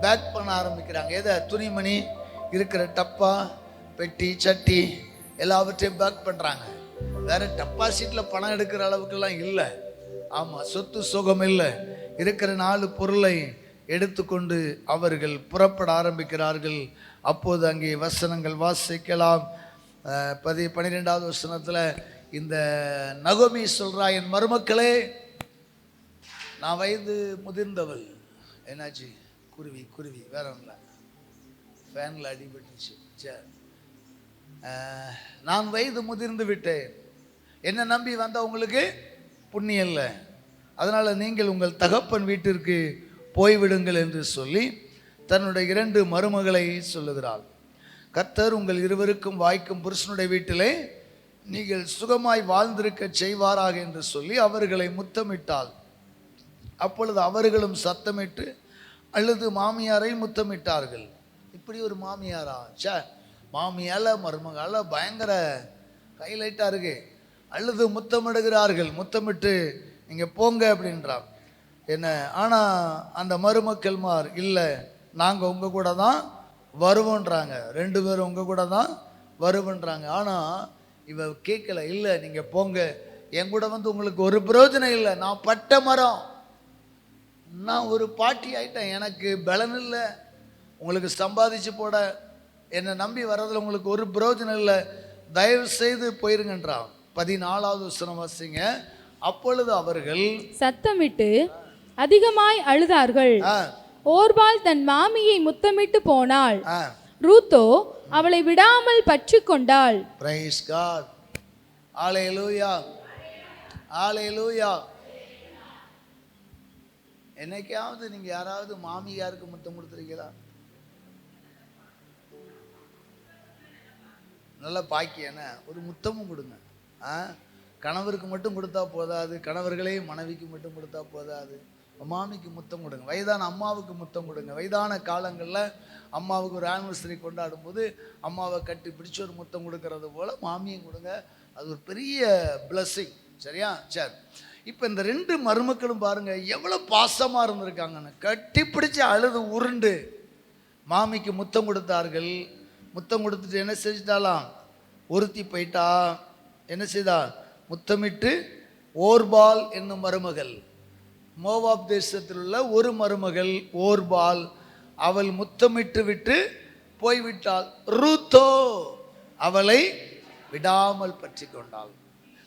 பேக் பண்ண ஆரம்பிக்கிறாங்க. எதை? துணிமணி, இருக்கிற டப்பா, பெட்டி, சட்டி எல்லாவற்றையும் பேக் பண்றாங்க. வேற டெபாசிட்ல பணம் எடுக்கிற அளவுக்குலாம் இல்லை. ஆமா, சொத்து சுகம் இல்லை. இருக்கிற 4 பொருளை எடுத்துக்கொண்டு அவர்கள் புறப்பட ஆரம்பிக்கிறார்கள். அப்போது அங்கே வசனங்கள் வாசிக்கலாம். 12வது வசனத்துல இந்த நகோமி சொல்றா, என் மருமக்களே, நான் வயது முதிர்ந்தவள். என்னாச்சு? குருவி குருவி வேற ஒன்றும் இல்லை, ஃபேனில் அடிபட்டுச்சு. சரி, நான் வயது முதிர்ந்து விட்டேன். என்ன நம்பி வந்த உங்களுக்கு புண்ணியம் இல்லை. அதனால நீங்கள் உங்கள் தகப்பன் வீட்டிற்கு போய்விடுங்கள் என்று சொல்லி தன்னுடைய 2 மருமகளை சொல்லுகிறாள். கர்த்தர் உங்கள் இருவருக்கும் வாய்க்கும் புருஷனுடைய வீட்டிலே நீங்கள் சுகமாய் வாழ்ந்திருக்க செய்வாராக என்று சொல்லி அவர்களை முத்தமிட்டாள். அப்பொழுது அவர்களும் சத்தமிட்டு அழுது மாமியாரை முத்தமிட்டார்கள். இப்படி ஒரு மாமியாரா? சே, மாமியால மருமகால பயங்கர ஹைலைட்டா இருக்கு. அழுது முத்தமிடுகிறார்கள். முத்தமிட்டு நீங்க போங்க அப்படின்றார் என்ன. ஆனா அந்த மருமக்கள்மார் இல்லை, நாங்க உங்க கூட தான் வருவோன்றாங்க. 2 பேரும் உங்க கூட தான் வருவோன்றாங்க. ஆனா இவ கேட்கல. இல்லை, நீங்க போங்க, என் கூட வந்து உங்களுக்கு ஒரு பிரயோஜனம் இல்லை. நான் பட்ட மரம், நான் ஒரு பாட்டி ஆயிட்டேன், எனக்கு பலன் இல்லை, உங்களுக்கு சம்பாதிச்சு போட என்னை நம்பி வர்றதுல உங்களுக்கு ஒரு பிரயோஜனம் இல்லை, தயவு செய்து போயிருங்கன்றான். 14வது வசனம் வாசிங்க. அப்பொழுது அவர்கள்
சத்தமிட்டு அதிகமாய் அழுதார்கள். ஓர்பால் தன் மாமியை முத்தமிட்டு போனாள். ரூத்தோ அவளை விடாமல் பற்றி கொண்டாள்.
பிரைஸ் காட், ஹல்லேலூயா, ஹல்லேலூயா. என்னைக்காவது நீங்க யாராவது மாமியாருக்கு முத்தம் கொடுத்துருக்கீங்களா? நல்ல பாக்கியன ஒரு முத்தமும் கொடுங்க. கணவருக்கு மட்டும் கொடுத்தா போதாது, கணவர்களே மனைவிக்கு மட்டும் கொடுத்தா போதாது, மாமிக்கு முத்தம் கொடுங்க. வயதான அம்மாவுக்கு முத்தம் கொடுங்க. வயதான காலங்களில் அம்மாவுக்கு ஒரு ஆனிவர்சரி கொண்டாடும் போது அம்மாவை கட்டி பிடிச்சி ஒரு முத்தம் கொடுக்கறது போல் மாமியும் கொடுங்க. அது ஒரு பெரிய பிளஸ்ஸிங். சரியா? சரி, இப்போ இந்த 2 மருமக்களும் பாருங்க எவ்வளோ பாசமாக இருந்திருக்காங்கன்னு. கட்டி பிடிச்சி அழுது உருண்டு மாமிக்கு முத்தம் கொடுத்தார்கள். முத்தம் கொடுத்துட்டு என்ன செஞ்சிட்டாலாம்? ஒருத்தி போயிட்டா. என்ன செய்தா? முத்தமிட்டு ஓர்பால் என்னும் மருமகள், மோவாப் தேசத்தில் உள்ள ஒரு மருமகள் ஓர்பால், அவள் முத்தமிட்டு விட்டு போய்விட்டாள். ரூத்தோ அவளை விடாமல் பற்றி கொண்டாள்.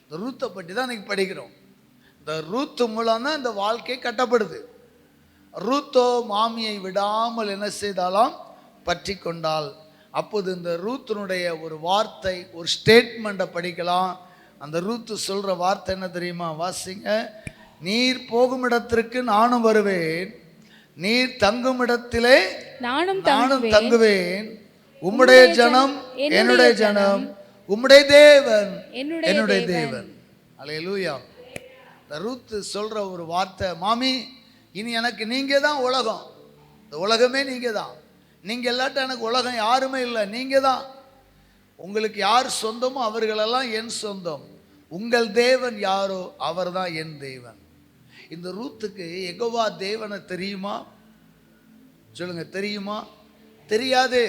இந்த ரூத்தை பற்றி தான் இன்னைக்கு படிக்கிறோம். இந்த ரூத்து மூலம் தான் இந்த வாழ்க்கை கட்டப்படுது. ரூத்தோ மாமியை விடாமல் என்ன செய்தாலாம்? பற்றி கொண்டாள். அப்போது இந்த ரூத்தினுடைய ஒரு வார்த்தை, ஒரு ஸ்டேட்மெண்ட்டை படிக்கலாம். அந்த ரூத்து சொல்ற வார்த்தை என்ன தெரியுமா? வாசிங்க. நீர் போகும் இடத்திற்கு நானும் வருவேன், நீர் தங்கும் இடத்திலே நானும் தங்குவேன், உம்முடைய ஜனம் என்னுடைய ஜனம், உம்முடைய தேவன் என்னுடைய தேவன். அல்லேலூயா. ரூத் சொல்ற ஒரு வார்த்தை, மாமி இனி எனக்கு நீங்க தான் உலகம், இந்த உலகமே நீங்க தான், நீங்க இல்லாட்ட எனக்கு உலகம் யாருமே இல்லை, நீங்க தான். உங்களுக்கு யார் சொந்தமோ அவர்களெல்லாம் என் சொந்தம், உங்கள் தேவன் யாரோ அவர் தான் என் தேவன். இந்த ரூத்துக்கு யெகோவா தேவனை தெரியுமா? சொல்லுங்க, தெரியுமா? தெரியாது.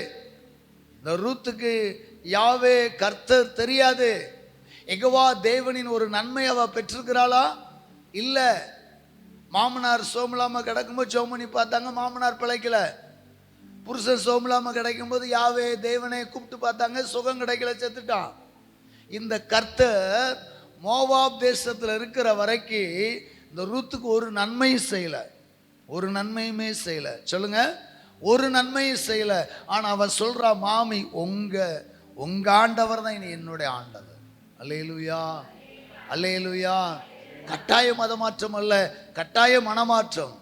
இந்த ரூத்துக்கு யாவே கர்த்தர் தெரியாது. யெகோவா தேவனின் ஒரு நன்மை அவ பெற்றிருக்கிறாளா? இல்லை. மாமனார் சோமலாம கிடக்கும்போது சோமனி பார்த்தாங்க, மாமனார் பிழைக்கல. புருஷன் சோமலாம கிடைக்கும் போது யாவே தேவனை கூப்பிட்டு பார்த்தாங்க, சுகம் கிடைக்கல, செத்துட்டான். இந்த கர்த்தர் மோவாப் தேசத்தில் இருக்கிற வரைக்கும் இந்த ரூத்துக்கு ஒரு நன்மையும் செய்யல, ஒரு நன்மையுமே செய்யல. சொல்லுங்க, ஒரு நன்மையும் செய்யல. ஆனா அவன் சொல்றா, மாமி உங்க ஆண்டவர் தான் இனி என்னுடைய ஆண்டவர். அல்லேலூயா, அல்லேலூயா. கட்டாய மதமாற்றம் அல்ல, கட்டாய மனமாற்றம்.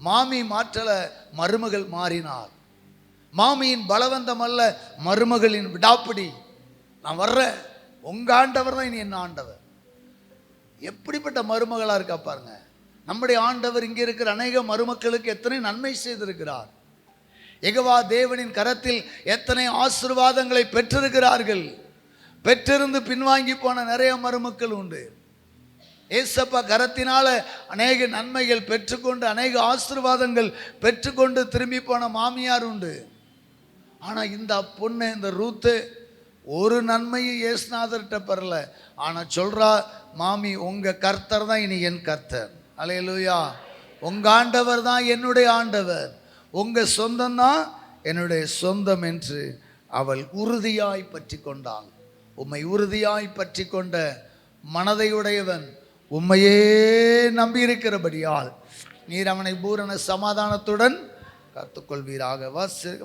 மாமி மாற்றல, மருமகள் மாறினார். மாமியின் பலவந்தம் அல்ல, மருமகளின் விடாப்பிடி. நான் வர்றேன், உங்க ஆண்டவர் தான் இனி என்ன ஆண்டவர். எப்படிப்பட்ட மருமகளா இருக்கா பாருங்க. நம்முடைய ஆண்டவர் இங்கே இருக்கிற அநேக மருமக்களுக்கு எத்தனை நன்மை செய்திருக்கிறார். யெகோவா தேவனின் கரத்தில் எத்தனை ஆசீர்வாதங்களை பெற்றிருக்கிறார்கள். பெற்றிருந்து பின்வாங்கி போன நிறைய மருமக்கள் உண்டு. ஏசப்பா கரத்தினால அநேக நன்மைகள் பெற்றுக்கொண்டு, அநேக ஆசீர்வாதங்கள் பெற்றுக்கொண்டு திரும்பி போன மாமியார் உண்டு. ஆனா இந்த பொண்ணு, இந்த ரூத்து, ஒரு நன்மையும் இயேசுநாதர்கிட்ட பெறல. ஆனா சொல்றா, மாமி உங்க கர்த்தர் தான் இனி என் கர்த்தர். அல்லேலூயா. உங்க ஆண்டவர் தான் என்னுடைய ஆண்டவர், உங்க சொந்தம் தான் என்னுடைய சொந்தம் என்று அவள் உறுதியாய் பற்றி கொண்டாள். உம்மை உறுதியாய் பற்றி கொண்ட மனதையுடையவன் உம்மையே நம்பியிருக்கிறபடியால் நீர் அவனை பூரண சமாதானத்துடன் காத்துக்கொள்வீராக.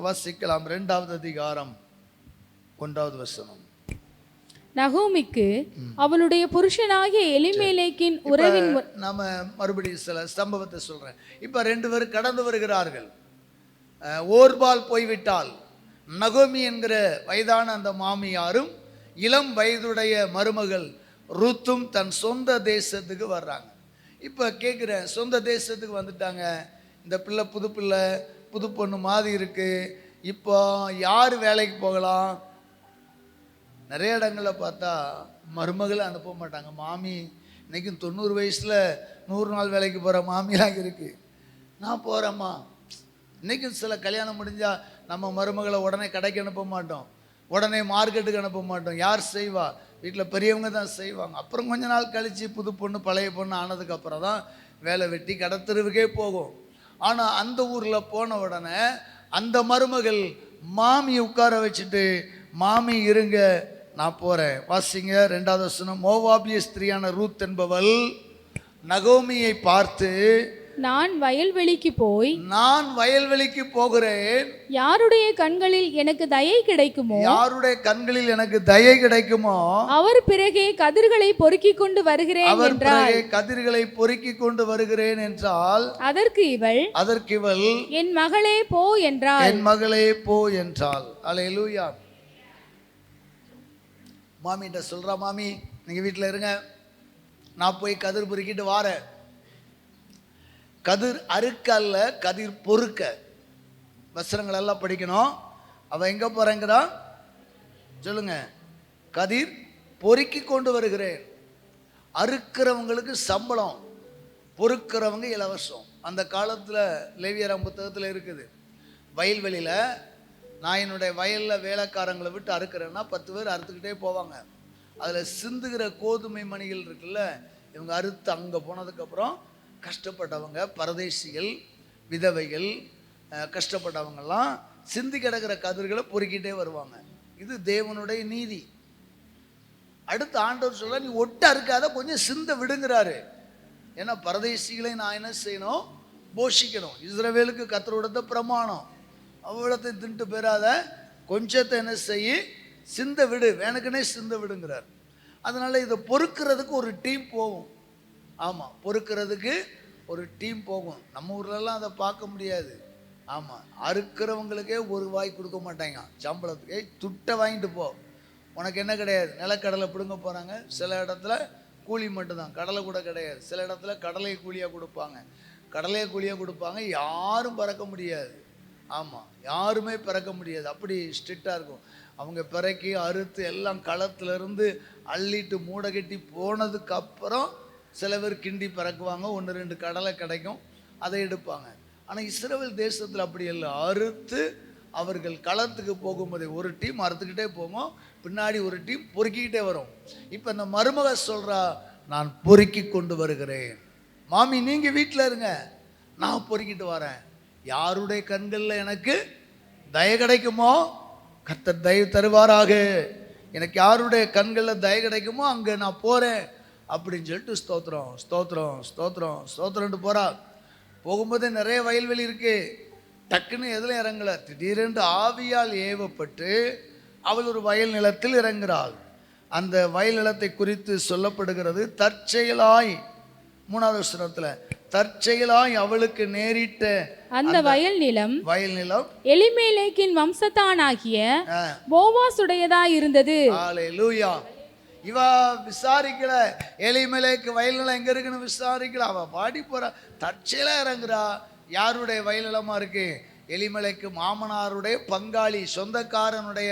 வாசிக்கலாம் 2வது அதிகாரம் 1வது வசனம்.
நகோமிக்கு அவளுடைய புருஷனாகிய எலிமெலேக்கின் உறவின்
நாம மறுபடியும் சில சம்பவத்தை சொல்றேன். இப்ப 2 பேர் கடந்து வருகிறார்கள். ஓர்பால் போய்விட்டால், நகோமி என்கிற வயதான அந்த மாமியாரும் இளம் வயதுடைய மருமகள் ரூத்தும் தன் சொந்த தேசத்துக்கு வர்றாங்க. இப்போ கேட்குறேன், சொந்த தேசத்துக்கு வந்துட்டாங்க. இந்த பிள்ளை புது பிள்ளை, புது பொண்ணு மாதிரி இருக்கு. இப்போ யார் வேலைக்கு போகலாம்? நிறைய இடங்களில் பார்த்தா மருமகளை அனுப்ப மாட்டாங்க. மாமி இன்னைக்கும் 90 வயசில் 100 நாள் வேலைக்கு போகிற மாமியாக இருக்கு. நான் போகிறேம்மா. இன்றைக்கும் சில கல்யாணம் முடிஞ்சால் நம்ம மருமகளை உடனே கடைக்கு அனுப்ப மாட்டோம், உடனே மார்க்கெட்டுக்கு அனுப்ப மாட்டோம். யார் செய்வா? வீட்டில் பெரியவங்க தான் செய்வாங்க. அப்புறம் கொஞ்ச நாள் கழித்து புது பொண்ணு பழைய பொண்ணு ஆனதுக்கப்புறம் தான் வேலை வெட்டி கடத்தெருவுக்கே போகும். ஆனால் அந்த ஊரில் போன உடனே அந்த மருமகள் மாமி உட்கார வச்சுட்டு, மாமி இருங்க நான் போகிறேன். வாசிங்க 2வது வசனம். மோவாபிய ஸ்திரியான ரூத் என்பவள் நகோமியை பார்த்து,
நான் வயல்வெளிக்கு
போகிறேன்.
யாருடைய கண்களில் எனக்கு தயை கிடைக்குமோ, அவர் பிறகே கதிர்களை பொறுக்கிக் கொண்டு வருகிறேன் என்றால், அதற்கு இவள் என் மகளே போ என்றாள்.
அல்லேலூயா. மாமிகிட்ட சொல்றா, மாமி நீங்க வீட்டில் இருங்க, நான் போய் கதிர் பொறுக்கிட்டு வாரேன். கதிர் அறுக்க அல்ல, கதிர் பொறுக்க. வசனங்கள் எல்லாம் படிக்கணும். அவ எங்க போறேங்கிறா சொல்லுங்க. கதிர் பொறுக்கி கொண்டு வருகிறேன். அறுக்கிறவங்களுக்கு சம்பளம், பொறுக்கிறவங்க இலவசம். அந்த காலத்தில் லேவியராம் புத்தகத்தில் இருக்குது. வயல்வெளியில் நான் என்னுடைய வயலில் வேலைக்காரங்களை விட்டு அறுக்கிறேன்னா 10 பேர் அறுத்துக்கிட்டே போவாங்க. அதில் சிந்துகிற கோதுமை மணிகள் இருக்குல்ல, இவங்க அறுத்து அங்கே போனதுக்கப்புறம் கஷ்டப்பட்டவங்க, பரதேசிகள், விதவைகள், கஷ்டப்பட்டவங்கெல்லாம் சிந்தி கிடக்கிற கதிர்களை பொறுக்கிட்டே வருவாங்க. இது தேவனுடைய நீதி. அடுத்து ஆண்டவர் சொல்ல, நீ ஒட்ட அறுக்காத, கொஞ்சம் சிந்த விடுங்கிறாரு. ஏன்னா பரதேசிகளை நான் என்ன செய்யணும்? போஷிக்கணும். இஸ்ரவேலுக்கு கர்த்தர் கொடுத்த பிரமாணம். அவ்வளோத்தை தின்ட்டு போயிடாத, கொஞ்சத்தை என்ன செய்ய, சிந்த விடு, வேணுக்குன்னே சிந்த விடுங்கிறார். அதனால இதை பொறுக்கிறதுக்கு ஒரு டீம் போகும். ஆமாம், பொறுக்கிறதுக்கு ஒரு டீம் போகும். நம்ம ஊர்லலாம் அதை பார்க்க முடியாது. ஆமாம், அறுக்கிறவங்களுக்கே ஒரு வாய் கொடுக்க மாட்டாங்க சம்பளத்துக்கு. துட்டை வாங்கிட்டு போ, உனக்கு என்ன கிடையாது. நிலக்கடலை பிடுங்க போகிறாங்க, சில இடத்துல கூலி மட்டும்தான், கடலை கூட கிடையாது. சில இடத்துல கடலை கூலியாக கொடுப்பாங்க. யாரும் பறக்க முடியாது. ஆமாம், யாருமே பிறக்க முடியாது. அப்படி ஸ்ட்ரிக்டாக இருக்கும். அவங்க பிறக்கி அறுத்து எல்லாம் களத்துலேருந்து அள்ளிட்டு மூடை கட்டி போனதுக்கப்புறம் சில பேர் கிண்டி பறக்குவாங்க. 1-2 கடலை கிடைக்கும், அதை எடுப்பாங்க. ஆனால் இஸ்ரவேல் தேசத்தில் அப்படி இல்லை. அறுத்து அவர்கள் களத்துக்கு போகும்போதே ஒரு டீம் அறுத்துக்கிட்டே போகும், பின்னாடி ஒரு டீம் பொறுக்கிக்கிட்டே வரும். இப்போ இந்த மருமக சொல்கிறா, நான் பொறுக்கி கொண்டு வருகிறேன். மாமி நீங்கள் வீட்டில் இருங்க, நான் பொறுக்கிட்டு வரேன். யாருடைய கண்களில் எனக்கு தயை கிடைக்குமோ கர்த்தர் தயவு தருவாராக. எனக்கு யாருடைய கண்களில் தயை கிடைக்குமோ அங்கே நான் போகிறேன் அப்படின்னு சொல்லிட்டு ஸ்தோத்திரம்ட்டு போகிறா. போகும்போதே நிறைய வயல்வெளி இருக்கு. டக்குன்னு எதில் இறங்கலை. திடீரென்று ஆவியால் ஏவப்பட்டு அவள் ஒரு வயல் நிலத்தில் இறங்குகிறாள். அந்த வயல் நிலத்தை குறித்து சொல்லப்படுகிறது, தற்செயலாய் 3வது வசனத்துல தற்செயலாய் அவளுக்கு நேரிட்ட
அந்த வயல் நிலம் எலிமெலேக்கின் வம்சத்தானாகிய போவாசுடையதாய் இருந்தது.
ஹல்லேலூயா. இவ விசாரிக்கல, எலிமெலேக்கு வயல் நிலம் எங்க இருக்குன்னு விசாரிக்கல. அவ பாடி போறா, தற்செயலா இறங்குறா. யாருடைய வயல் நிலமா இருக்கு? எலிமெலேக்கு மாமனாருடைய பங்காளி, சொந்தக்காரனுடைய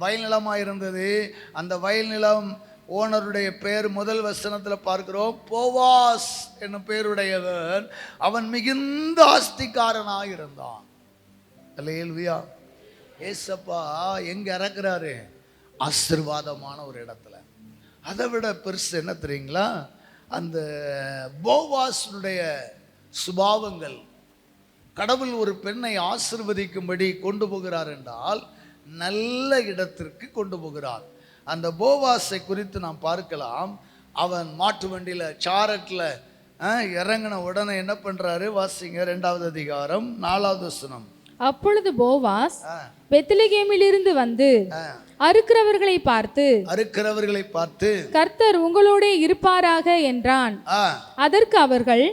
வயல் நிலமா இருந்தது. அந்த வயல் நிலம் ஓனருடைய பேர் முதல் வசனத்தில் பார்க்கிறோம், போவாஸ் என்னும் பேருடையவன். அவன் மிகுந்த ஆஸ்திக்காரனாக இருந்தான். அல்லேலூயா. ஏசப்பா எங்க இறக்குறாரு? ஆசீர்வாதமான ஒரு இடத்துல. அதை விட பெருசு என்ன தெரியுங்களா? அந்த போவாஸுடைய சுபாவங்கள். கடவுள் ஒரு பெண்ணை ஆசீர்வதிக்கும்படி கொண்டு போகிறார் என்றால் நல்ல இடத்திற்கு கொண்டு போகிறார். அந்த போவாஸை குறித்து நாம் பார்க்கலாம். அவன் மாட்டு வண்டியில் சாரட்டில் இறங்கின உடனே என்ன பண்றாரு? வாசிங்க 2வது அதிகாரம் 4வது வசனம்.
அப்பொழுது போவாஸ் பெத்லகேமில் இருந்து வந்து அறுக்கிறவர்களை பார்த்து கர்த்தர் உங்களோட இருப்பாராக என்றான். அதற்கு அவர்கள்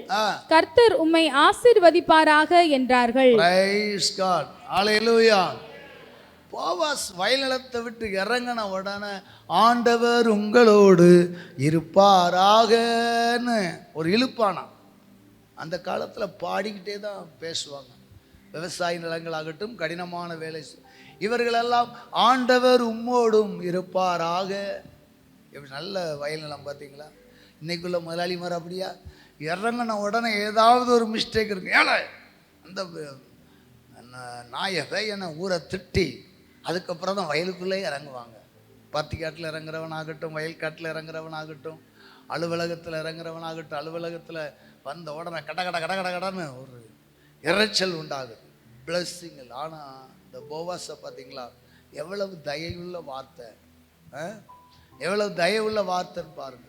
கர்த்தர் உம்மை ஆசீர்வதிப்பாராக என்றார்கள்.
Praise God. ஹல்லேலூயா. போவாஸ் வயல்நிலத்தை விட்டு இறங்கின உடனே ஆண்டவர் உங்களோடு இருப்பாராகன்னு ஒரு இழுப்பானா. அந்த காலத்தில் பாடிக்கிட்டே தான் பேசுவாங்க. விவசாய நிலங்களாகட்டும், கடினமான வேலை, இவர்களெல்லாம் ஆண்டவர் உம்மோடும் இருப்பாராக. எப்படி நல்ல வயல் நிலம் பார்த்தீங்களா? இன்னைக்குள்ள முதலாளிமார் அப்படியா? இறங்கின உடனே ஏதாவது ஒரு மிஸ்டேக் இருக்கு, ஏழை அந்த நாயகை என்னை ஊரை திட்டி அதுக்கப்புறம் தான் வயலுக்குள்ளே இறங்குவாங்க. பருத்திக்காட்டில் இறங்குறவனாகட்டும், வயல் காட்டில் இறங்குறவனாகட்டும், அலுவலகத்தில் இறங்குறவனாகட்டும், அலுவலகத்தில் வந்த உடனே கடன்னு ஒரு இறைச்சல் உண்டாகுது. பிளஸ்ஸிங்கள். ஆனால் இந்த போவாஸை பார்த்தீங்களா? எவ்வளவு தயவுள்ள வார்த்தை, எவ்வளவு தயவுள்ள வார்த்தைன்னு பாருங்க.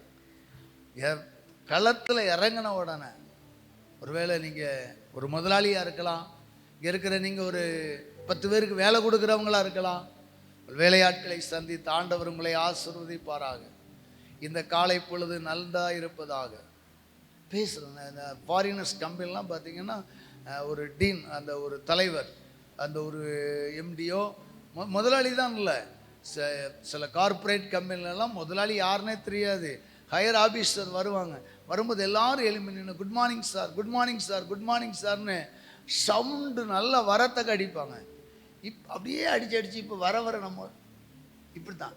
களத்தில் இறங்கின உடனே, ஒருவேளை நீங்கள் ஒரு முதலாளியாக இருக்கலாம், இங்கே இருக்கிற நீங்கள் ஒரு 10 பேருக்கு வேலை கொடுக்குறவங்களா இருக்கலாம். வேலையாட்களை சந்தித்து ஆண்டவர் உங்களை ஆசீர்வதிப்பாராக. இந்த காலை பொழுது நல்லதா இருப்பதாக பேசுகிறேன். இந்த ஃபாரினர்ஸ் கம்பெனிலாம் பார்த்தீங்கன்னா ஒரு டீன், அந்த ஒரு தலைவர், அந்த ஒரு எம்டிஓ முதலாளி தான் இல்லை. சில கார்ப்பரேட் கம்பெனிலலாம் முதலாளி யாருன்னே தெரியாது. ஹையர் ஆஃபீஸர் வருவாங்க. வரும்போது எல்லாரும் எழுப்பி நின்று good morning sir, good morning sir, good morning சார்னு சவுண்டு நல்ல வரத்தக்க அடிப்பாங்க. அப்படியே அடிச்சு இப்போ வர நம்ம இப்படி தான்.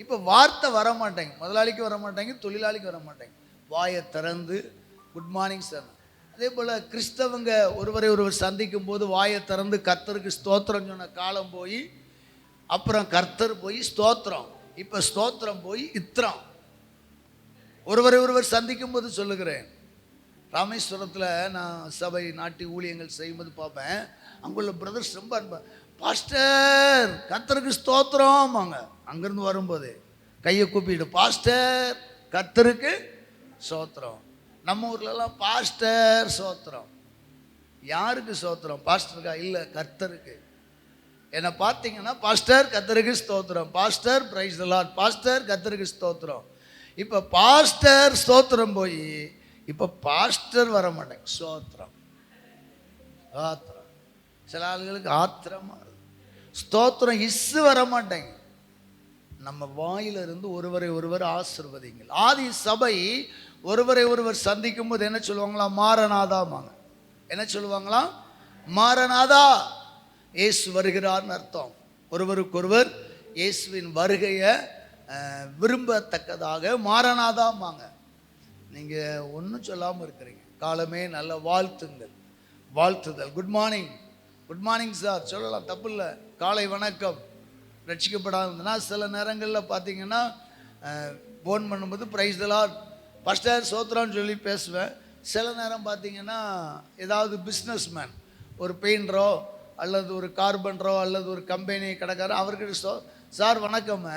இப்போ வார்த்தை வர மாட்டேங்க, முதலாளிக்கு வர மாட்டேங்க, தொழிலாளிக்கு வர மாட்டேங்க. வாயை திறந்து குட் மார்னிங் சார். அதே போல் கிறிஸ்தவங்க ஒருவரை ஒருவர் சந்திக்கும் போது வாயை திறந்து கர்த்தருக்கு ஸ்தோத்திரம் சொன்ன காலம் போய், அப்புறம் கர்த்தர் போய் ஸ்தோத்திரம், இப்போ ஸ்தோத்திரம் போய் இத்திரம். ஒருவரை ஒருவர் சந்திக்கும் போது சொல்லுகிறேன், ராமேஸ்வரத்தில் நான் சபை நாட்டி ஊழியங்கள் செய்யும்போது பார்ப்பேன், அங்குள்ள பிரதர்ஸ் ரொம்ப அன்பா, பாஸ்டர் கர்த்தருக்கு ஸ்தோத்திரம் வாங்க. அங்கேருந்து வரும்போது கையை கூப்பிட்டு பாஸ்டர் கர்த்தருக்கு ஸ்தோத்திரம். நம்ம ஊர்லலாம் பாஸ்டர் ஸ்தோத்திரம். யாருக்கு ஸ்தோத்திரம்? பாஸ்டருக்கா? இல்லை, கர்த்தருக்கு. என்னை பார்த்தீங்கன்னா பாஸ்டர் கர்த்தருக்கு ஸ்தோத்திரம், pastor praise the Lord, pastor கர்த்தருக்கு ஸ்தோத்திரம். இப்போ பாஸ்டர் ஸ்தோத்திரம் போய் இப்போ பாஸ்டர் வர மாட்டேங்க, ஸ்தோத்திரம். ஆத்திரம். சில ஆளுகளுக்கு ஆத்திரமா ஸ்தோத்திரம் இஸ்ஸு வர மாட்டேங்க. நம்ம வாயிலிருந்து ஒருவரை ஒருவர் ஆசீர்வதிங்கள். ஆதி சபை ஒருவரை ஒருவர் சந்திக்கும் போது என்ன சொல்லுவாங்களா? மாரநாதாமாங்க. என்ன சொல்லுவாங்களா? மாரநாதா, இயேசு வருகிறார்னு அர்த்தம். ஒருவருக்கொருவர் இயேசுவின் வருகையை விரும்பத்தக்கதாக மாரநாதாமாங்க. நீங்கள் ஒன்றும் சொல்லாமல் இருக்கிறீங்க. காலமே நல்ல வாழ்த்துங்கள், வாழ்த்துதல். Good morning, good morning sir சொல்லலாம், தப்பு இல்லை. காலை வணக்கம். ரட்சிக்கப்படாதுன்னா சில நேரங்களில் பார்த்தீங்கன்னா ஃபோன் பண்ணும்போது பிரைஸ் தி லார்ட் பாஸ்டர் சோத்ரான்னு சொல்லி பேசுவேன். சில நேரம் பார்த்தீங்கன்னா ஏதாவது பிஸ்னஸ் மேன், ஒரு பெயிண்டரோ அல்லது ஒரு கார்பெண்டரோ அல்லது ஒரு கம்பெனி கடைக்காரோ, அவர்கிட்ட சார் வணக்கம்.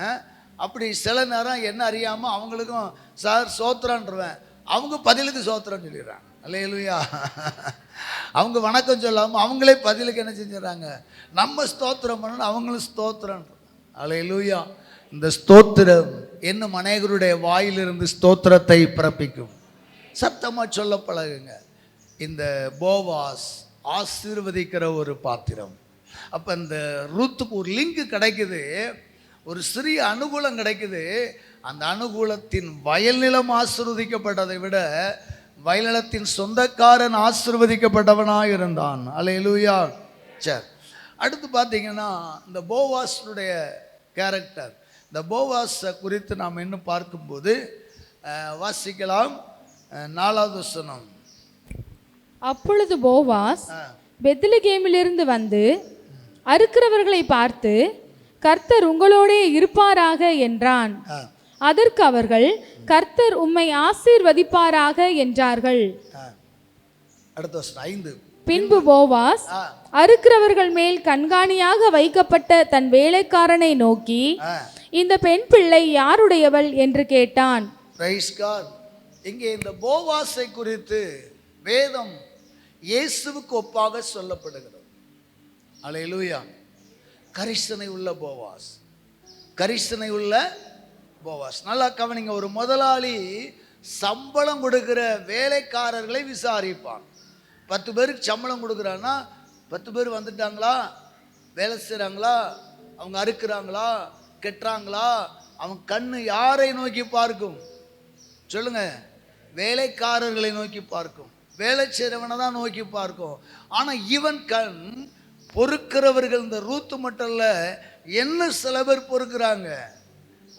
அப்படி சில நேரம் என்ன அறியாமல் அவங்களுக்கும் சார் சோத்ரான்ருவேன், அவங்க பதிலுக்கு சோத்ரான்னு சொல்லிடுறாங்க. அல்லேலூயா. அவங்க வணக்கம் சொல்லாமல் அவங்களே பதிலுக்கு என்ன செஞ்சிடறாங்க? நம்ம ஸ்தோத்திரம் பண்ணணும், அவங்களும் ஸ்தோத்திரம். அல்லேலூயா. இந்த ஸ்தோத்திரம் என்னும் அநேகருடைய வாயிலிருந்து ஸ்தோத்திரத்தை பிறப்பிக்கும். சத்தமாக சொல்ல பழகுங்க. இந்த போவாஸ் ஆசீர்வதிக்கிற ஒரு பாத்திரம். அப்போ இந்த ரூத்துக்கு ஒரு லிங்க் கிடைக்குது, ஒரு சிறிய அனுகூலம் கிடைக்குது. அந்த அனுகூலத்தின் வயல் நிலம் ஆசீர்வதிக்கப்பட்டதை விட வயலினத்தின் சொந்தக்காரன் ஆசீர்வதிக்கப்பட்டவனாக இருந்தான். அல்லேலூயா. சரி, அடுத்து பார்த்தீங்கன்னா இந்த போவாஸுடைய கேரக்டர், இந்த போவாஸை குறித்து நாம் இன்னும் பார்க்கும்போது வாசிக்கலாம். 4வது வசனம்.
அப்பொழுது போவாஸ் பெத்லகேமிலிருந்து வந்து அறுக்கிறவர்களை பார்த்து, கர்த்தர் உங்களோடே இருப்பாராக என்றான். அதற்கு அவர்கள், கர்த்தர் உம்மை ஆசீர்வதிப்பாராக என்றார்கள்.
அடுத்த வசனம் 5.
பின்பு போவாஸ் அறுக்கிறவர்கள் மேல் கண்காணியாக வைக்கப்பட்ட தன் வேலைக்காரனை நோக்கி, இந்த பெண் பிள்ளை யாருடையவள் என்று கேட்டான்.
Praise God. இங்கே இந்த போவாஸை குறித்து வேதம் இயேசுவுக்கு ஒப்பாக சொல்லப்படுகிறது. அல்லேலூயா. கரிசனை உள்ள போவாஸ், கரிசனை உள்ள போவாஸ். நல்லா கவனிங்க. ஒரு முதலாளி சம்பளம் கொடுக்கிற வேலைக்காரர்களை விசாரிப்பான். 10 பேருக்கு சம்பளம் கொடுக்குறான்னா 10 பேர் வந்துட்டாங்களா, வேலை செய்கிறாங்களா, அவங்க அறுக்கிறாங்களா, கெட்டுறாங்களா, அவன் கண்ணு யாரை நோக்கி பார்க்கும் சொல்லுங்க? வேலைக்காரர்களை நோக்கி பார்க்கும், வேலை செய்கிறவனை தான் நோக்கி பார்க்கும். ஆனால் இவன் கண் பொறுக்கிறவர்கள். இந்த ரூத்து மட்டும் இல்லை, என்ன சில பேர் பொறுக்கிறாங்க.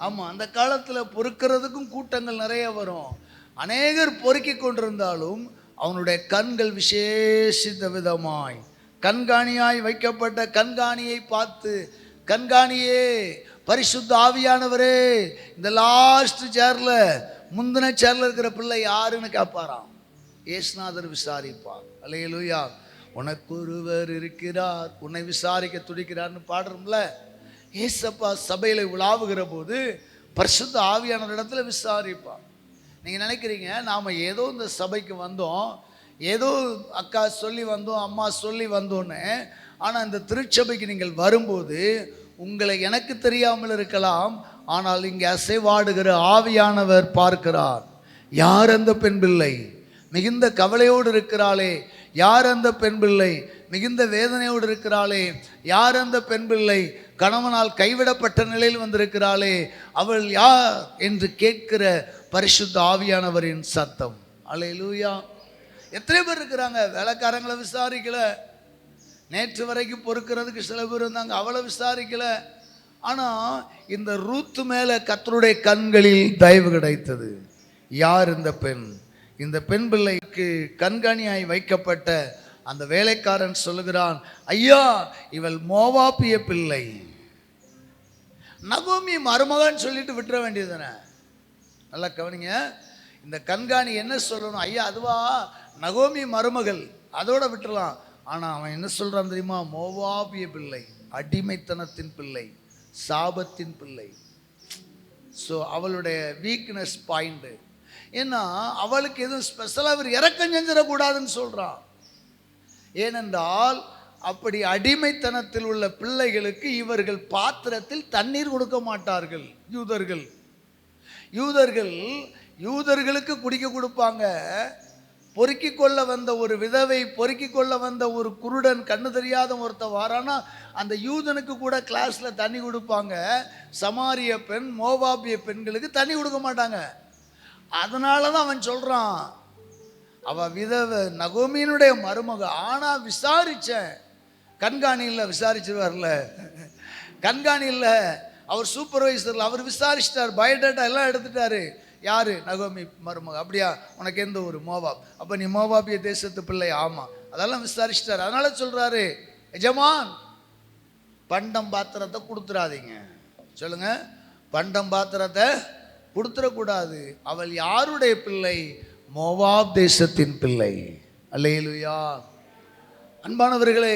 ஆமாம், அந்த காலத்தில் பொறுக்கிறதுக்கும் கூட்டங்கள் நிறைய வரும். அநேகர் பொறுக்கி கொண்டிருந்தாலும் அவனுடைய கண்கள் விசேஷித்த விதமாய் கண்காணியாய் வைக்கப்பட்ட கண்காணியை பார்த்து, கண்காணியே, பரிசுத்த ஆவியானவரே, இந்த லாஸ்ட் சேர்ல முந்தின சேர்ல இருக்கிற பிள்ளை யாருன்னு கேட்பாராம். இயேசுநாதர் விசாரிப்பார். அல்லேலூயா. உனக்கு ஒருவர் இருக்கிறார், உன்னை விசாரிக்க துடிக்கிறார்னு பாடுறோம்ல. ஏசப்பா சபையில உலாவுகிற போது பரிசுத்த ஆவியானவர் இடத்துல விசாரிப்பார். நீங்கள் நினைக்கிறீங்க நாம் ஏதோ இந்த சபைக்கு வந்தோம், ஏதோ அக்கா சொல்லி வந்தோம், அம்மா சொல்லி வந்தோன்னு. ஆனால் இந்த திருச்சபைக்கு நீங்கள் வரும்போது உங்களை எனக்கு தெரியாமல் இருக்கலாம், ஆனால் இங்கே அசைவாடுகிற ஆவியானவர் பார்க்கிறார். யார் அந்த பெண் பிள்ளை? மிகுந்த கவலையோடு இருக்கிறாளே. யார் அந்த பெண் பிள்ளை? மிகுந்த வேதனையோடு இருக்கிறாளே. யார் அந்த பெண் பிள்ளை? கணவனால் கைவிடப்பட்ட நிலையில் வந்திருக்கிறாளே, அவள் யார் என்று கேட்கிற பரிசுத்த ஆவியானவரின் சத்தம். அல்லேலூயா. எத்தனை பேர் இருக்கிறாங்க? வேலைக்காரங்களை விசாரிக்கல, நேற்று வரைக்கும் பொறுக்கிறதுக்கு சில பேர் இருந்தாங்க, அவளை விசாரிக்கல. ஆனால் இந்த ரூத்து மேலே கர்த்தருடைய கண்களில் தயவு கிடைத்தது. யார் இந்த பெண்? இந்த பெண் பிள்ளைக்கு கண்காணியாய் வைக்கப்பட்ட அந்த வேலைக்காரன் சொல்லுகிறான், ஐயா, இவள் மோவாபிய பிள்ளை. நகோமி மருமகன் சொல்லிட்டு விட்டுற வேண்டியதுதானே? நல்லா கவனிங்க. இந்த கண்காணி என்ன சொல்லணும்? ஐயா, அதுவா நகோமி மருமகள், அதோட விட்டுறலாம். ஆனால் அவன் என்ன சொல்கிறான் தெரியுமா? மோவாபிய பிள்ளை, அடிமைத்தனத்தின் பிள்ளை, சாபத்தின் பிள்ளை. ஸோ அவளுடைய வீக்னஸ் பாயிண்ட். ஏன்னா அவளுக்கு எதுவும் ஸ்பெஷலாக அவர் இறக்கம் செஞ்சிடக்கூடாதுன்னு சொல்கிறான். ஏனென்றால் அப்படி அடிமைத்தனத்தில் உள்ள பிள்ளைகளுக்கு இவர்கள் பாத்திரத்தில் தண்ணீர் கொடுக்க மாட்டார்கள். யூதர்களுக்கு குடிக்க கொடுப்பாங்க. பொறுக்கி கொள்ள வந்த ஒரு விதவை, பொறுக்கி கொள்ள வந்த ஒரு குருடன், கண்ணு தெரியாத ஒருத்த வாரானா அந்த யூதனுக்கு கூட கிளாஸில் தண்ணி கொடுப்பாங்க. சமாரிய பெண், மோவாபிய பெண்களுக்கு தண்ணி கொடுக்க மாட்டாங்க. அதனால தான் அவன் சொல்கிறான், அவள் விதவை, நகோமியினுடைய மருமக. ஆனால் விசாரித்தேன், கண்காணியில் விசாரிச்சிருவார்ல, கண்காணியில் அவர் சூப்பர்வைசரில் அவர் விசாரிச்சிட்டார், பயோடேட்டா எல்லாம் எடுத்துட்டாரு. யார்? நகோமி மருமக. அப்படியா? உனக்கு எந்த ஒரு மோவாப்? அப்போ நீ மோவாபிய தேசத்து பிள்ளை? ஆமாம். அதெல்லாம் விசாரிச்சிட்டார். அதனால சொல்கிறாரு, எஜமான், பண்டம் பாத்திரத்தை கொடுத்துடாதீங்க. சொல்லுங்க, பண்டம் பாத்திரத்தை கொடுத்துடக்கூடாது. அவள் யாருடைய பிள்ளை? மோவாப் தேசத்தின் பிள்ளை. அல்லேலூயா. அன்பானவர்களே,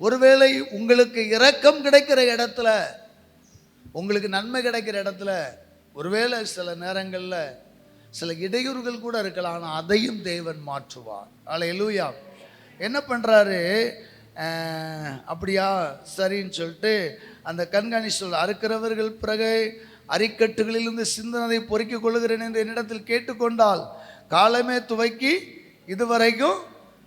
ஒருவேளை உங்களுக்கு இரக்கம் கிடைக்கிற இடத்துல, உங்களுக்கு நன்மை கிடைக்கிற இடத்துல, ஒருவேளை சில நேரங்களில் சில இடையூறுகள் கூட இருக்கலாம். ஆனால் அதையும் தேவன் மாற்றுவார். அல்லேலூயா. என்ன பண்ணுறாரு? அப்படியா, சரின்னு சொல்லிட்டு அந்த கண்காணி அறுக்கிறவர்கள் பிறகு அரிக்கட்டுகளிலிருந்து சிந்தனதை பொறுக்கிக் கொள்ளுகிறேன் என்று என்னிடத்தில் கேட்டுக்கொண்டால் காலமே துவக்கி இதுவரைக்கும்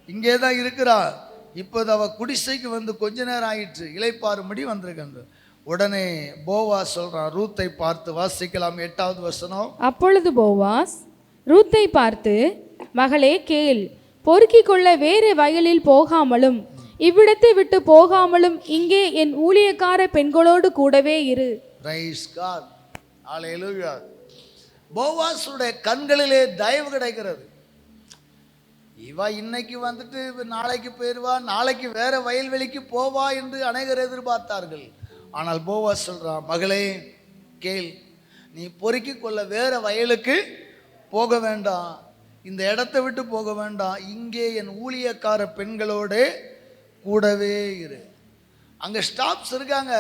இங்கே தான் இருக்கிறார். இப்போது அவ குடிசைக்கு வந்து கொஞ்ச நேரம் ஆயிற்று, இளைப்பாறும்படி வந்திருக்கின்ற. உடனே போவாஸ் சொல்றான், ரூத்தை பார்த்து வாசிக்கலாம் 8வது வசனம்.
அப்பொழுது போவாஸ் ரூத்தை பார்த்து, மகளே கேள், பொறுக்கிக் கொள்ள வேறு வயலில் போகாமலும் இவ்விடத்தை விட்டு போகாமலும் இங்கே என் ஊழியக்கார பெண்களோடு கூடவே இரு.
பிரைஸ் காட், ஹல்லேலூயா. போவாசுடைய கண்களிலே தயவு கிடைக்கிறது. இவ இன்னைக்கு வந்துட்டு நாளைக்கு போயிடுவா, நாளைக்கு வேற வயல்வெளிக்கு போவா என்று அநேகர் எதிர்பார்த்தார்கள். ஆனால் போவாஸ் சொல்றான், மகளே கேள், நீ பொறுக்கி கொள்ள வேற வயலுக்கு போக வேண்டாம், இந்த இடத்தை விட்டு போக வேண்டாம், இங்கே என் ஊழியக்கார பெண்களோடு கூடவே இரு. அங்க ஸ்டாப்ஸ் இருக்காங்க,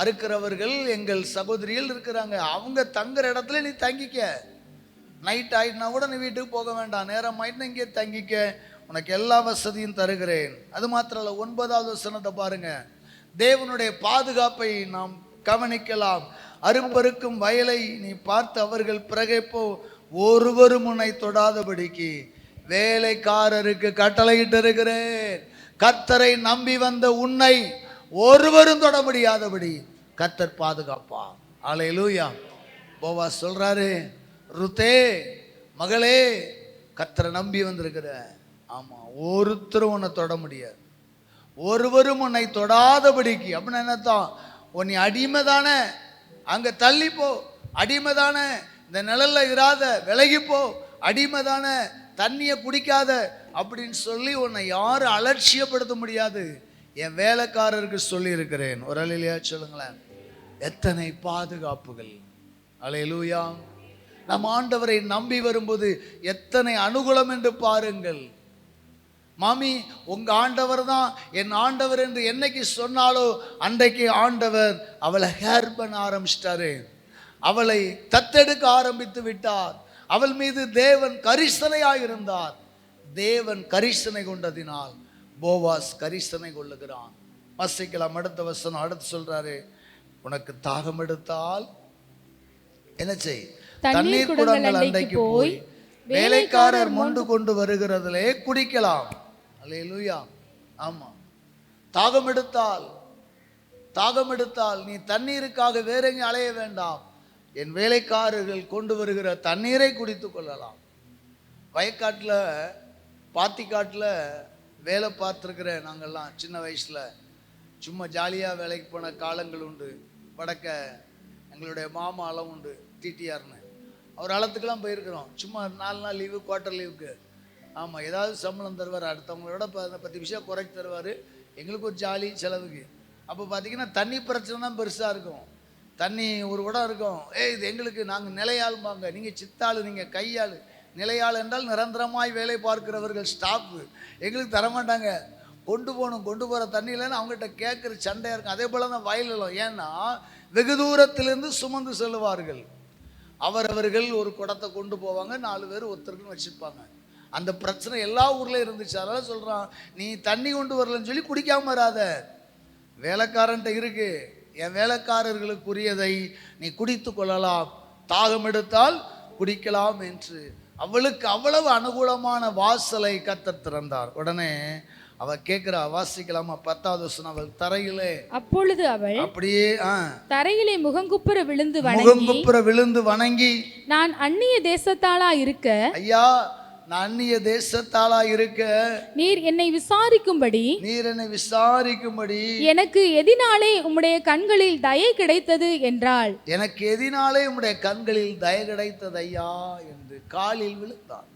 அறுக்கிறவர்கள் எங்கள் சகோதரிகள் இருக்கிறாங்க, அவங்க தங்குற இடத்துல நீ தங்கிக்க. நைட் ஆயிட்டுனா கூட நீ வீட்டுக்கு போக வேண்டாம், நேரம் ஆயிட்டுனா இங்கே தங்கிக்க, உனக்கு எல்லா வசதியும் தருகிறேன். அது மாத்திரம் இல்லை, 9வது வசனத்தை பாருங்க. தேவனுடைய பாதுகாப்பை நாம் கவனிக்கலாம். அறுப்பறுக்கும் வயலை நீ பார்த்து அவர்கள் பிறகைப்போ ஒருவரும் உன்னை தொடாதபடிக்கு வேலைக்காரருக்கு கட்டளையிட்டு இருக்கிறேன். கர்த்தரை நம்பி வந்த உன்னை ஒருவரும் தொட முடியாதபடி கர்த்தர் பாதுகாப்பா. அல்லேலூயா. போவாஸ் சொல்றாரு, ருத்தே மகளே, கர்த்தரை நம்பி வந்திருக்கிற, ஆமா ஒருத்தரும் உன்னை தொட முடியாது, ஒருவரும் உன்னை தொடாதபடிக்கு. அப்படின்னு என்னத்தான், உன்னை அடிமை தானே, அங்க தள்ளிப்போ, அடிமை தானே, இந்த நிழல்ல இராத, விலகிப்போ, அடிமை தானே, தண்ணியை குடிக்காத அப்படின்னு சொல்லி உன்னை யாரும் அலட்சியப்படுத்த முடியாது. என் வேலைக்காரருக்கு சொல்லி இருக்கிறேன். ஒரு அல்லேலூயா சொல்லுங்களேன். எத்தனை பாதுகாப்புகள். அல்லேலூயா. நம் ஆண்டவரை நம்பி வரும்போது எத்தனை அனுகூலம் என்று பாருங்கள். மாமி, உங்க ஆண்டவர் தான் என் ஆண்டவர் என்று என்னைக்கு சொன்னாலோ அன்றைக்கு ஆண்டவர் அவளை ஹேர் பண்ண ஆரம்பிச்சிட்டாரு, அவளை தத்தெடுக்க ஆரம்பித்து விட்டார். அவள் மீது தேவன் கரிசனையாக இருந்தார். தேவன் கரிசனை கொண்டதினால் போவாஸ் கரிசனை கொள்ளுகிறான். வாசிக்கலாம் அடுத்த வசனம். அடுத்து சொல்றாரு, உனக்கு தாகம் எடுத்தால் என்ன செய், தண்ணீர் குடங்கள் அண்டைக்கு போய் வேலைக்காரர் மொண்டு கொண்டு வருகிறதிலே குடிக்கலாம். அல்லேலூயா. ஆமா, தாகம் எடுத்தால் நீ தண்ணீருக்காக வேற எங்கேயும் அலைய வேண்டாம், என் வேலைக்காரர்கள் கொண்டு வருகிற தண்ணீரை குடித்து கொள்ளலாம். வயக்காட்டில் பாத்திக்காட்டில் வேலை பார்த்துருக்குற நாங்கள்லாம் சின்ன வயசில் சும்மா ஜாலியாக வேலைக்கு போன காலங்கள் உண்டு. வடக்க எங்களுடைய மாமா அளவு உண்டு, டிடிஆர்னு, அவர் அளத்துக்கெல்லாம் போயிருக்கிறோம். சும்மா 4 நாள் லீவு, குவார்ட்டர் லீவுக்கு. ஆமாம், ஏதாவது சம்பளம் தருவார், அடுத்தவங்களோட 10 விஷயம் குறைச்சி தருவார், எங்களுக்கு ஒரு ஜாலி செலவுக்கு. அப்போ பார்த்தீங்கன்னா தண்ணி பிரச்சனை தான் பெருசாக இருக்கும். தண்ணி ஒரு இடம் இருக்கும், இது எங்களுக்கு, நாங்கள் நிலையாளும்பாங்க, நீங்கள் சித்தாள், நீங்கள் கையாள். நிலையாள் என்றால் நிரந்தரமாய் வேலை பார்க்கிறவர்கள், ஸ்டாஃபு. எங்களுக்கு தரமாட்டாங்க, கொண்டு போகிற தண்ணி இல்லைன்னு அவங்ககிட்ட கேட்குற சண்டையாக இருக்கும். அதே போல் தான் வயலிலும், ஏன்னா வெகு தூரத்திலிருந்து சுமந்து செல்லுவார்கள். அவரவர்கள் ஒரு குடத்தை கொண்டு போவாங்க, 4 பேர் ஒருத்தருக்குன்னு வச்சுருப்பாங்க. அந்த பிரச்சனை எல்லா ஊர்லேயும் இருந்துச்சு. அதனால் சொல்கிறான், நீ தண்ணி கொண்டு வரலன்னு சொல்லி குடிக்காம வராத, வேலைக்காரன்ட்ட இருக்கு, என் வேலைக்காரர்களுக்குரியதை நீ குடித்து கொள்ளலாம், தாகம் எடுத்தால் குடிக்கலாம் என்று அவளுக்கு அவ்வளவு அனுகூலமான வாசலை கர்த்தர் திறந்தார். உடனே அவ கேட்கிறா, வாசிக்கலாமா 10வது வசனம். அவள் தரையிலே, அப்பொழுது அவள் அப்படியே தரையிலே முகங்குப்புற விழுந்து வணங்கி, நான் அந்நிய தேசத்தாளா இருக்க, ஐயா நான் அந்நிய தேசத்தாளா இருக்க நீர் என்னை விசாரிக்கும்படி எனக்கு எதினாலே உம்முடைய கண்களில் தயை கிடைத்தது என்றாள். எனக்கு எதினாலே உம்முடைய கண்களில் தயை கிடைத்தது ஐயா என்று காலில் விழுந்தாள்.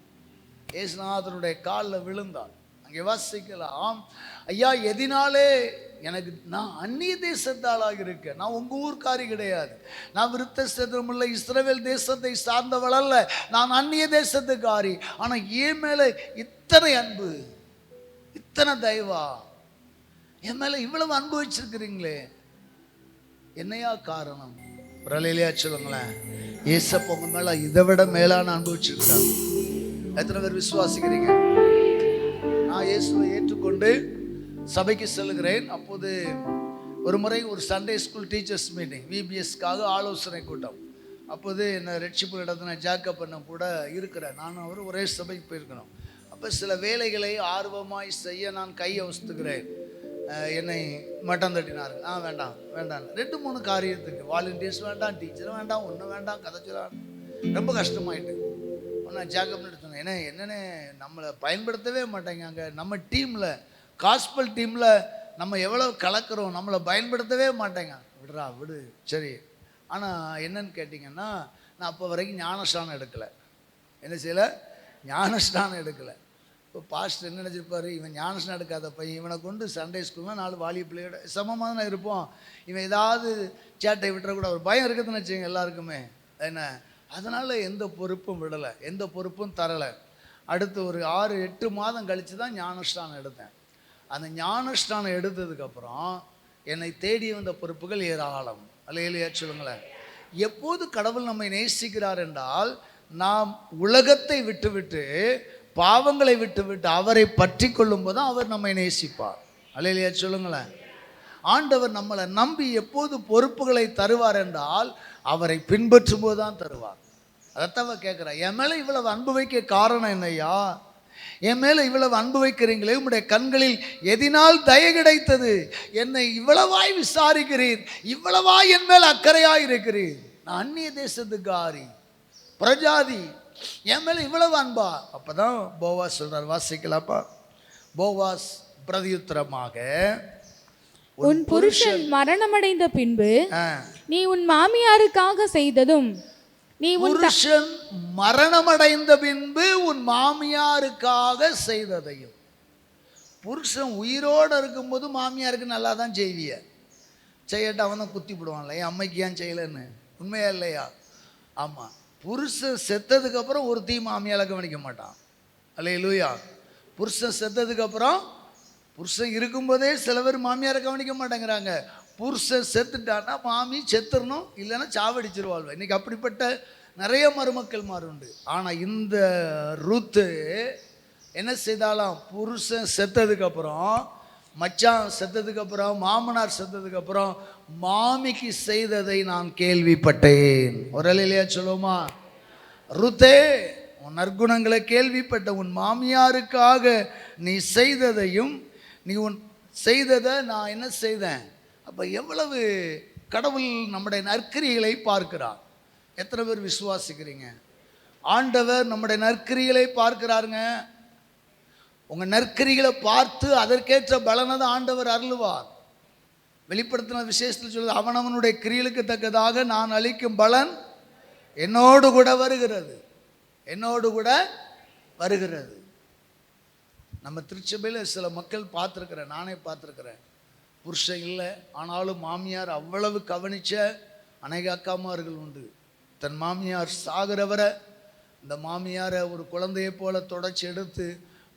இயேசுநாதனுடைய காலில் விழுந்தாள். அங்கே வாசிக்கலாம், ஐயா எதினாலே எனக்கு, நான் அந்நிய தேசத்தாளாக இருக்க, நான் உங்க ஊர்க்காரி கிடையாது, நான் விருத்த சேதனமுள்ள இஸ்ரவேல் தேசத்தை சார்ந்தவள் அல்ல, நான் அந்நிய தேசத்துக்காரி. ஆனா என் மேல இத்தனை அன்பு, இத்தனை தயவா, என் மேல இவ்வளவு அன்பு வச்சிருக்கிறீங்களே, என்னையா காரணம்? பிரலையிலையா சொல்லுங்களேன். ஏசப்பா உங்க மேல இதை விட மேலான அன்பு வச்சிருக்கிறாங்க. எத்தனை பேர் விசுவாசிக்கிறீங்க? நான் இயேசுவை ஏற்றுக்கொண்டு சபைக்கு செல்கிறேன். அப்போது ஒரு முறை ஒரு சண்டே ஸ்கூல் டீச்சர்ஸ் மீட்டிங், விபிஎஸ்க்காக ஆலோசனை கூட்டம். அப்போது என்னை ரட்சிப்பு இடத்துல ஜாக்கப் பண்ண கூட இருக்கிறேன். நானும் அவர் ஒரே சபைக்கு போயிருக்கணும். அப்போ சில வேலைகளை ஆர்வமாய் செய்ய நான் கையை வசுத்துக்கிறேன். என்னை மட்டம் தட்டினார்கள். வேண்டாம் வேண்டாம், 2-3 காரியத்துக்கு வாலண்டியர்ஸ் வேண்டாம், டீச்சரும் வேண்டாம், ஒன்றும் வேண்டாம், கதை சொல்ல ரொம்ப கஷ்டமாயிட்டு நான் ஜாக்கப்னு எடுத்தேன். ஏன்னா என்னென்ன நம்மளை பயன்படுத்தவே மாட்டேங்க. அங்கே நம்ம டீமில், காஸ்பல் டீமில் நம்ம எவ்வளோ கலக்கிறோம், நம்மளை பயன்படுத்தவே மாட்டேங்க. விடுறா விடு சரி. ஆனால் என்னன்னு கேட்டிங்கன்னா, நான் அப்போ வரைக்கும் ஞானஸ்தானம் எடுக்கலை. என்ன செய்யலை? ஞானஸ்தானம் எடுக்கலை. இப்போ பாஸ்டர் என்ன நினச்சிருப்பார், இவன் ஞானஸ்தானம் எடுக்காத பையன், இவனை கொண்டு சண்டே ஸ்கூல்னால் 4 வாலிய பிள்ளையோட சமமாக தானே இருப்போம், இவன் ஏதாவது சேட்டை விட்டுறக்கூட ஒரு பயம் இருக்குதுன்னு வச்சுங்க எல்லாருக்குமே. என்ன, அதனால் எந்த பொறுப்பும் விடலை, எந்த பொறுப்பும் தரலை. அடுத்து ஒரு 6-8 மாதம் கழித்து தான் ஞானஸ்தானம் எடுத்தேன். அந்த ஞானஸ்தானம் எடுத்ததுக்கப்புறம் என்னை தேடி வந்த பொறுப்புகள் ஏராளம். அல்லேலூயா சொல்லுங்களேன். எப்போது கடவுள் நம்மை நேசிக்கிறார் என்றால், நாம் உலகத்தை விட்டுவிட்டு, பாவங்களை விட்டுவிட்டு அவரை பற்றி கொள்ளும் போது அவர் நம்மை நேசிப்பார். அல்லேலூயா சொல்லுங்களேன். ஆண்டவர் நம்மளை நம்பி எப்போது பொறுப்புகளை தருவார் என்றால், அவரை பின்பற்றும் போது தான் தருவார். அதைத்தவ கேட்குறா, என் மேலே இவ்வளவு அன்பு வைக்க காரணம் என்னையா? என் மேலே இவ்வளவு அன்பு வைக்கிறீங்களே, உம்முடைய கண்களில் எதினால் தயை கிடைத்தது? என்னை இவ்வளவாய் விசாரிக்கிறீர், இவ்வளவாய் என் மேல் அக்கறையாய் இருக்கிறீர். நான் அந்நிய தேசத்துக்காரி, பிரஜாதி, என் மேலே இவ்வளவு அன்பா? அப்பதான் போவாஸ் சொல்றார், வாசிக்கலாப்பா. போவாஸ் பிரதியுத்தரமாக,
உன் புருஷன் மரணமடைந்த பின்பு நீ உன் மாமியாருக்காக செய்ததும், நீ
புருஷன் மரணமடைந்த பின்பு உன் மாமியாருக்காக செய்ததையும். புருஷன் உயிரோடு இருக்கும்போது மாமியாருக்கு நல்லா தான் செய்விய, செய்யட்ட அவன் தான் குத்தி விடுவான்ல, என் அம்மைக்கு ஏன் செய்யலைன்னு. உண்மையா இல்லையா? ஆமாம். புருஷன் செத்ததுக்கப்புறம் ஒரு தீ மாமியால கவனிக்க மாட்டான். அல்லேலூயா. புருஷன் செத்ததுக்கப்புறம், புருஷன் இருக்கும்போதே சில பேர் மாமியாரை கவனிக்க மாட்டேங்கிறாங்க. புருஷன் செத்துட்டான்னா மாமி செத்துடணும், இல்லைன்னா சாவடிச்சிருவாள். இன்னைக்கு அப்படிப்பட்ட நிறைய மருமக்கள்மார் உண்டு. ஆனால் இந்த ரூத்து என்ன செய்தாலாம், புருஷன் செத்ததுக்கப்புறம், மச்சான் செத்ததுக்கப்புறம், மாமனார் செத்ததுக்கப்புறம் மாமிக்கு செய்ததை நான் கேள்விப்பட்டேன். ஒரு இல்லையா சொல்லுவோமா? ரூத்தே, உன் நற்குணங்களை கேள்விப்பட்ட, உன் மாமியாருக்காக நீ செய்ததையும், நீ உன் செய்ததை நான் என்ன செய்தேன். அப்போ எவ்வளவு கடவுள் நம்முடைய நற்கிரிகளை பார்க்கிறார். எத்தனை பேர் விசுவாசிக்கிறீங்க? ஆண்டவர் நம்முடைய நற்கிரிகளை பார்க்கிறாருங்க. உங்கள் நற்கிரிகளை பார்த்து அதற்கேற்ற பலனை தான் ஆண்டவர் அருளுவார். வெளிப்படுத்தின விசேஷத்தில் சொல்லுது, அவனவனுடைய கிரியலுக்கு தக்கதாக நான் அளிக்கும் பலன் என்னோடு கூட வருகிறது, என்னோடு கூட வருகிறது. நம்ம திருச்சபையில் சில மக்கள் பார்த்துருக்குறேன், நானே பார்த்துருக்குறேன். புருஷன் இல்லை, ஆனாலும் மாமியார் அவ்வளவு கவனித்த அநேக அக்காமார்கள் உண்டு. தன் மாமியார் சாகிறவரை இந்த மாமியாரை ஒரு குழந்தையை போல தொடச்சி எடுத்து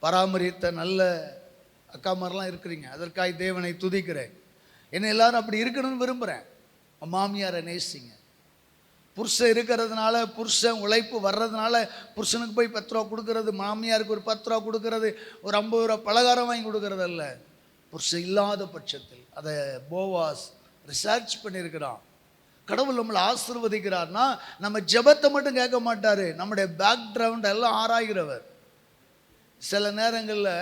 பராமரித்த நல்ல அக்காமாரெலாம் இருக்கிறீங்க. அதற்காக தேவனை துதிக்கிறேன். என்ன எல்லாரும் அப்படி இருக்கணும்னு விரும்புகிறேன். மாமியாரை நேசிங்க. புருஷன் இருக்கிறதுனால, புருஷன் உழைப்பு வர்றதுனால புருஷனுக்கு போய் 10 ரூபா கொடுக்கறது, மாமியாருக்கு ஒரு 10 ரூபா கொடுக்கறது, ஒரு 50 ரூபா பலகாரம் வாங்கி கொடுக்கறது அல்ல. புருஷன் இல்லாத பட்சத்தில் அதை போவாஸ் ரிசர்ச் பண்ணியிருக்கிறான். கடவுள் நம்மளை ஆசீர்வதிக்கிறார்னா நம்ம ஜெபத்தை மட்டும் கேட்க மாட்டார், நம்முடைய பேக்ரவுண்ட் எல்லாம் ஆராய்கிறவர். சில நேரங்களில்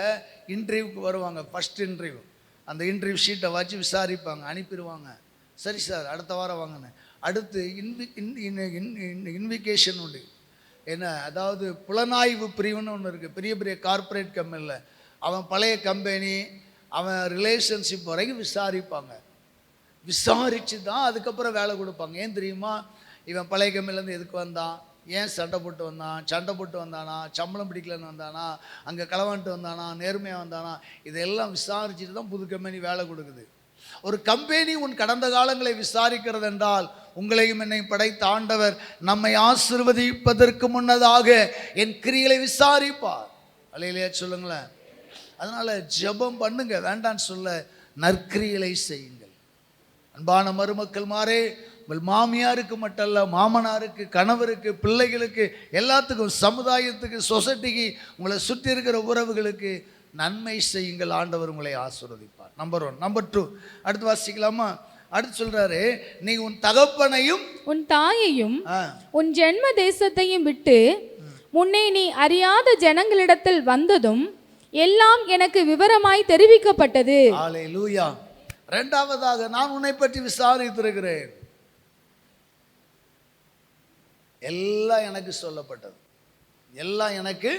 இன்டர்வியூக்கு வருவாங்க, ஃபஸ்ட் இன்டர்வியூ, அந்த இன்டர்வியூ ஷீட்டை வச்சு விசாரிப்பாங்க, அனுப்பிடுவாங்க. சரி சார் அடுத்த வாரம் வாங்கினே. அடுத்து இன்விகேஷன் உண்டு. என்ன, அதாவது புலனாய்வு பிரிவுன்னு ஒன்று இருக்குது. பெரிய பெரிய கார்ப்பரேட் கம்பெனியில் அவன் பழைய கம்பெனி, அவன் ரிலேஷன்ஷிப் வரைக்கும் விசாரிப்பாங்க. விசாரித்து தான் அதுக்கப்புறம் வேலை கொடுப்பாங்க. ஏன் தெரியுமா? இவன் பழைய கம்பெனிலேருந்து எதுக்கு வந்தான், ஏன் சண்டை போட்டு வந்தான், சண்டை போட்டு வந்தானா, சம்பளம் பிடிக்கலன்னு வந்தானா, அங்கே களவான்ட்டு வந்தானா, நேர்மையாக வந்தானா, இதெல்லாம் விசாரிச்சுட்டு தான் புது கம்பெனி வேலை கொடுக்குது. ஒரு கம்பெனி உன் கடந்த காலங்களை விசாரிக்கிறது என்றால், உங்களையும் என்னை படைத்த ஆண்டவர் நம்மை ஆசீர்வதிப்பதற்கு முன்னதாக என் கிரிகளை விசாரிப்பார். அல்லேலூயா சொல்லுங்களேன். அதனால ஜெபம் பண்ணுங்க, வேண்டான்னு சொல்ல, நற்கிரிகளை செய்யுங்கள். அன்பான மருமக்கள் மாறே, உங்கள் மாமியாருக்கு மட்டுமல்ல, மாமனாருக்கு, கணவருக்கு, பிள்ளைகளுக்கு, எல்லாத்துக்கும், சமுதாயத்துக்கு, சொசைட்டிக்கு, உங்களை சுற்றி இருக்கிற உறவுகளுக்கு நன்மை செய்யுங்கள். ஆண்டவர் உங்களை ஆசீர்வதிப்பார். நம்பர் 1. நம்பர் 2 அடுத்து வாசிக்கலாமா? அடுத்து சொல்றாரு, நீ உன் தகப்பனையும்
உன் தாயையும்
ஆ,
உன் ஜென்ம தேசத்தையும் விட்டு முன்னே நீ அறியாத ஜனங்களிடத்தில் வந்ததும் எல்லாம் எனக்கு விவரமாய் தெரிவிக்கப்பட்டது.
ஹல்லேலூயா. இரண்டாவதாக, நான் உன்னை பற்றி விசாரித்திருக்கிறேன். எல்லாம் எனக்கு சொல்லப்பட்டது, எல்லாம் எனக்கு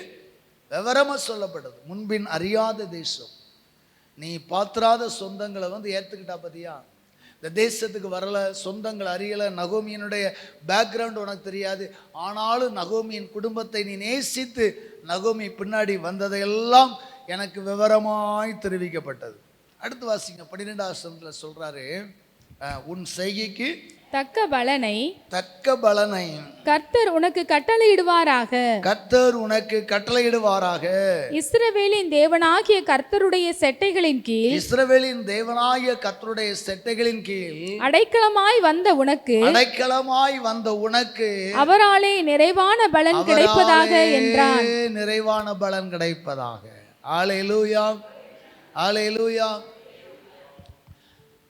விவரமா சொல்லப்பட்டது. முன்பின் அறியாத தேசம், நீ பாத்திராத சொந்தங்களை ஏத்துக்கிட்டா பத்தியா. இந்த தேசத்துக்கு வரல, சொந்தங்கள் அறியல, நகோமியினுடைய பேக்ரவுண்ட் உனக்கு தெரியாது. ஆனாலும் நகோமியின் குடும்பத்தை நீ நேசித்து நகோமி பின்னாடி வந்ததையெல்லாம் எனக்கு விவரமாய் தெரிவிக்கப்பட்டது. அடுத்து வாசிங்க, 12ஆம் வசனத்துல சொல்றாரு, உன் செய்கைக்கு
தக்க பலனை கர்த்தர் உனக்கு கட்டளையிடுவாராக.
கர்த்தர் உனக்கு கட்டளையிடுவாராக.
இஸ்ரவேலின் தேவனாகிய கர்த்தருடைய செட்டைகளின் கீழ்,
இஸ்ரவேலின் தேவனாகிய கர்த்தருடைய செட்டைகளின் கீழ்
அடைக்கலமாய் வந்த உனக்கு
அவராலே
நிறைவான பலன் கிடைப்பதாக என்றான்.
நிறைவான பலன் கிடைப்பதாக. ஹல்லேலூயா, ஹல்லேலூயா.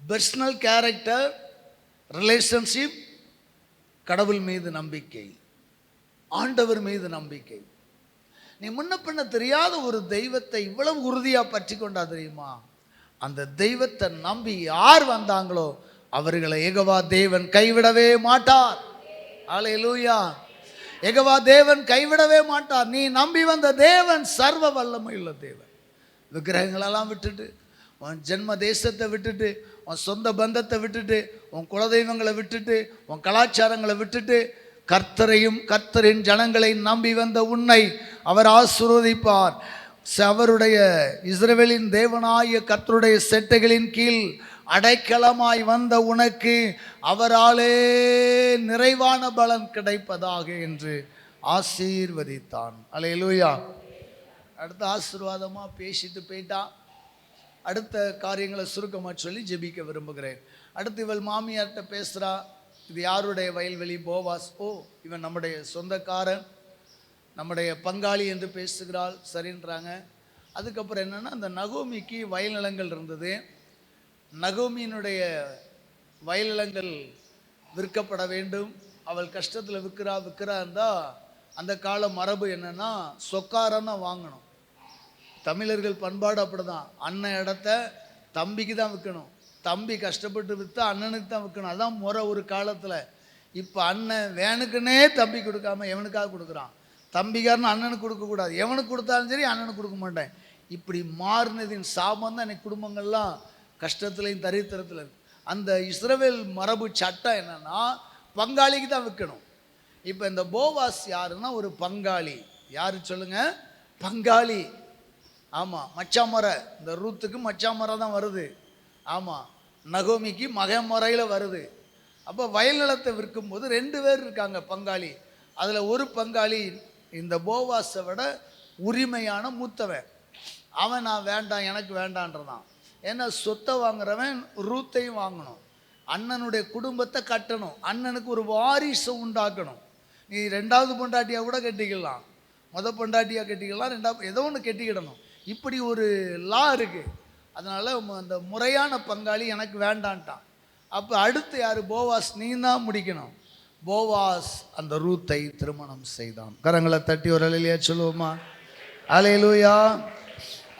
பர்சனல் கேரக்டர், ரிலேஷன்ஷிப், கடவுள் மீது நம்பிக்கை, ஆண்டவர் மீது நம்பிக்கை. நீ முன்ன பின்ன தெரியாத ஒரு தெய்வத்தை இவ்வளவு உறுதியா பற்றி கொண்டா தெரியுமா? அந்த தெய்வத்தை நம்பி யார் வந்தாங்களோ அவர்களை யெகோவா தேவன் கைவிடவே மாட்டார். ஹல்லேலூயா. யெகோவா தேவன் கைவிடவே மாட்டார். நீ நம்பி வந்த தேவன் சர்வ வல்லமை உள்ள தேவன். விக்கிரகங்களெல்லாம் விட்டுட்டு, உன் ஜென்ம தேசத்தை விட்டுட்டு, உன் சொந்த பந்தத்தை விட்டுட்டு, உன் குலதெய்வங்களை விட்டுட்டு, உன் கலாச்சாரங்களை விட்டுட்டு, கர்த்தரையும் கர்த்தரின் ஜனங்களை நம்பி வந்த உன்னை அவர் ஆசீர்வதிப்பார். அவருடைய இஸ்ரவேலின் தேவனாகிய கர்த்தருடைய செட்டைகளின் கீழ் அடைக்கலமாய் வந்த உனக்கு அவராலே நிறைவான பலன் கிடைப்பதாக என்று ஆசீர்வதித்தான். அல்லேலூயா. அடுத்த ஆசீர்வாதமா பேசிட்டு போயிட்டான். அடுத்த காரியங்களை சுருக்கமாக சொல்லி ஜெபிக்க விரும்புகிறேன். அடுத்து இவள் மாமியார்கிட்ட பேசுகிறா. இது யாருடைய வயல்வெளி? போவாஸ். ஓ, இவன் நம்முடைய சொந்தக்காரன், நம்முடைய பங்காளி என்று பேசுகிறாள். சரின்றாங்க. அதுக்கப்புறம் என்னென்னா, அந்த நகோமிக்கு வயல் நிலங்கள் இருந்தது. நகோமியினுடைய வயல் நிலங்கள் விற்கப்பட வேண்டும். அவள் கஷ்டத்தில் விற்கிறா இருந்தால் அந்த கால மரபு என்னென்னா, சொக்காரம் தான் வாங்கணும். தமிழர்கள் பண்பாடு அப்படிதான். அண்ணன் இடத்த தம்பிக்கு தான் விற்கணும். தம்பி கஷ்டப்பட்டு விற்றா அண்ணனுக்கு தான் விற்கணும். அதான் முறை ஒரு காலத்தில். இப்போ அண்ணன் வேணுக்குன்னே தம்பி கொடுக்காம எவனுக்காக கொடுக்குறான். தம்பிக்காரன்னு அண்ணனுக்கு கொடுக்கக்கூடாது. எவனுக்கு கொடுத்தாலும் சரி அண்ணனுக்கு கொடுக்க மாட்டேன். இப்படி மாறினதின் சாபம் தான் எனக்கு குடும்பங்கள்லாம் கஷ்டத்துலையும் தரித்திரத்தில் இருக்கு. அந்த இஸ்ரவேல் மரபு சட்டம் என்னன்னா, பங்காளிக்கு தான் விற்கணும். இப்போ இந்த போவாஸ் யாருன்னா ஒரு பங்காளி. யாரு சொல்லுங்க? பங்காளி. ஆமாம், மச்சாமரை. இந்த ரூத்துக்கு மச்சாமரை தான் வருது. ஆமாம், நகோமிக்கு மகன் முறையில் வருது. அப்போ வயல் நிலத்தை விற்கும்போது 2 பேர் இருக்காங்க பங்காளி. அதில் ஒரு பங்காளி இந்த போவாஸை விட உரிமையான மூத்தவன். அவன் நான் வேண்டாம், எனக்கு வேண்டான்றதான். ஏன்னா சொத்தை வாங்குறவன் ரூத்தையும் வாங்கணும், அண்ணனுடைய குடும்பத்தை கட்டணும், அண்ணனுக்கு ஒரு வாரிசை உண்டாக்கணும். நீ 2வது பொண்டாட்டியாக கூட கட்டிக்கலாம், பொண்டாட்டியாக கட்டிக்கலாம், 2வது ஏதோ ஒன்று கட்டிக்கிடணும். இப்படி ஒரு லா இருக்குது. அதனால் அந்த முறையான பங்காளி எனக்கு வேண்டான்ட்டான். அப்போ அடுத்து யார்? போவாஸ். நீ தான் முடிக்கணும். போவாஸ் அந்த ரூத்தை திருமணம் செய்தான். கரங்களை தட்டி ஒரு அலையிலையா சொல்லுவோமா? அல்லேலூயா,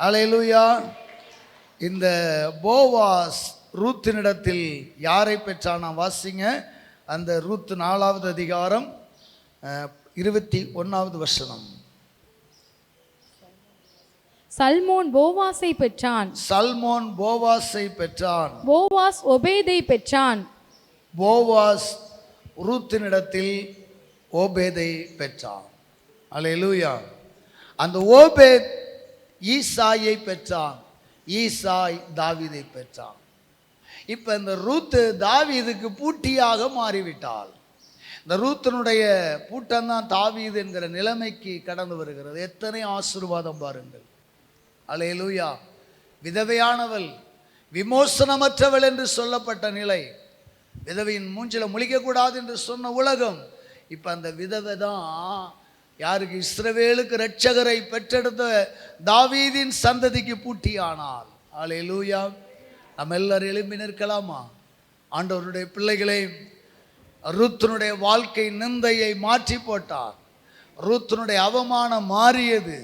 அல்லேலூயா. இந்த போவாஸ் ரூத்தினிடத்தில் யாரை பெற்றானா? வாசிங்க. அந்த ரூத் 4வது அதிகாரம் 21வது வசனம்.
சல்மோன் போவாஸை பெற்றான்.
சல்மோன் போவாஸை பெற்றான்.
போவாஸ் ஒபேதை பெற்றான்.
போவாஸ் ரூத்தினிடத்தில் ஓபேதை பெற்றான். அல்லேலூயா. அந்த ஓபேத் ஈசாயை பெற்றான். ஈசாய் தாவீதை பெற்றான். இப்போ இந்த ரூத்து தாவீதுக்கு பூட்டியாக மாறிவிட்டாள். இந்த ரூத்தினுடைய பூட்டம்தான் தாவீது என்கிற நிலைமைக்கு கடந்து வருகிறது. எத்தனை ஆசீர்வாதம் பாருங்கள். அல்லேலூயா. விதவையானவள், விமோசனமற்றவள் என்று சொல்லப்பட்ட நிலை, விதவையின் மூஞ்சில முழிக்கக்கூடாது என்று சொன்ன உலகம், இப்போ அந்த விதவை தான் யாருக்கு? இஸ்ரவேலுக்கு இரட்சகரை பெற்றெடுத்த தாவீதின் சந்ததிக்கு பூட்டியானாள். அல்லேலூயா. நம்ம எல்லாரும் எழும்பி நிற்கலாமா? ஆண்டவருடைய பிள்ளைகளே, ரூத்தினுடைய வாழ்க்கை நிந்தையை மாற்றி போட்டார். ரூத்தினுடைய அவமானம் மாறியது.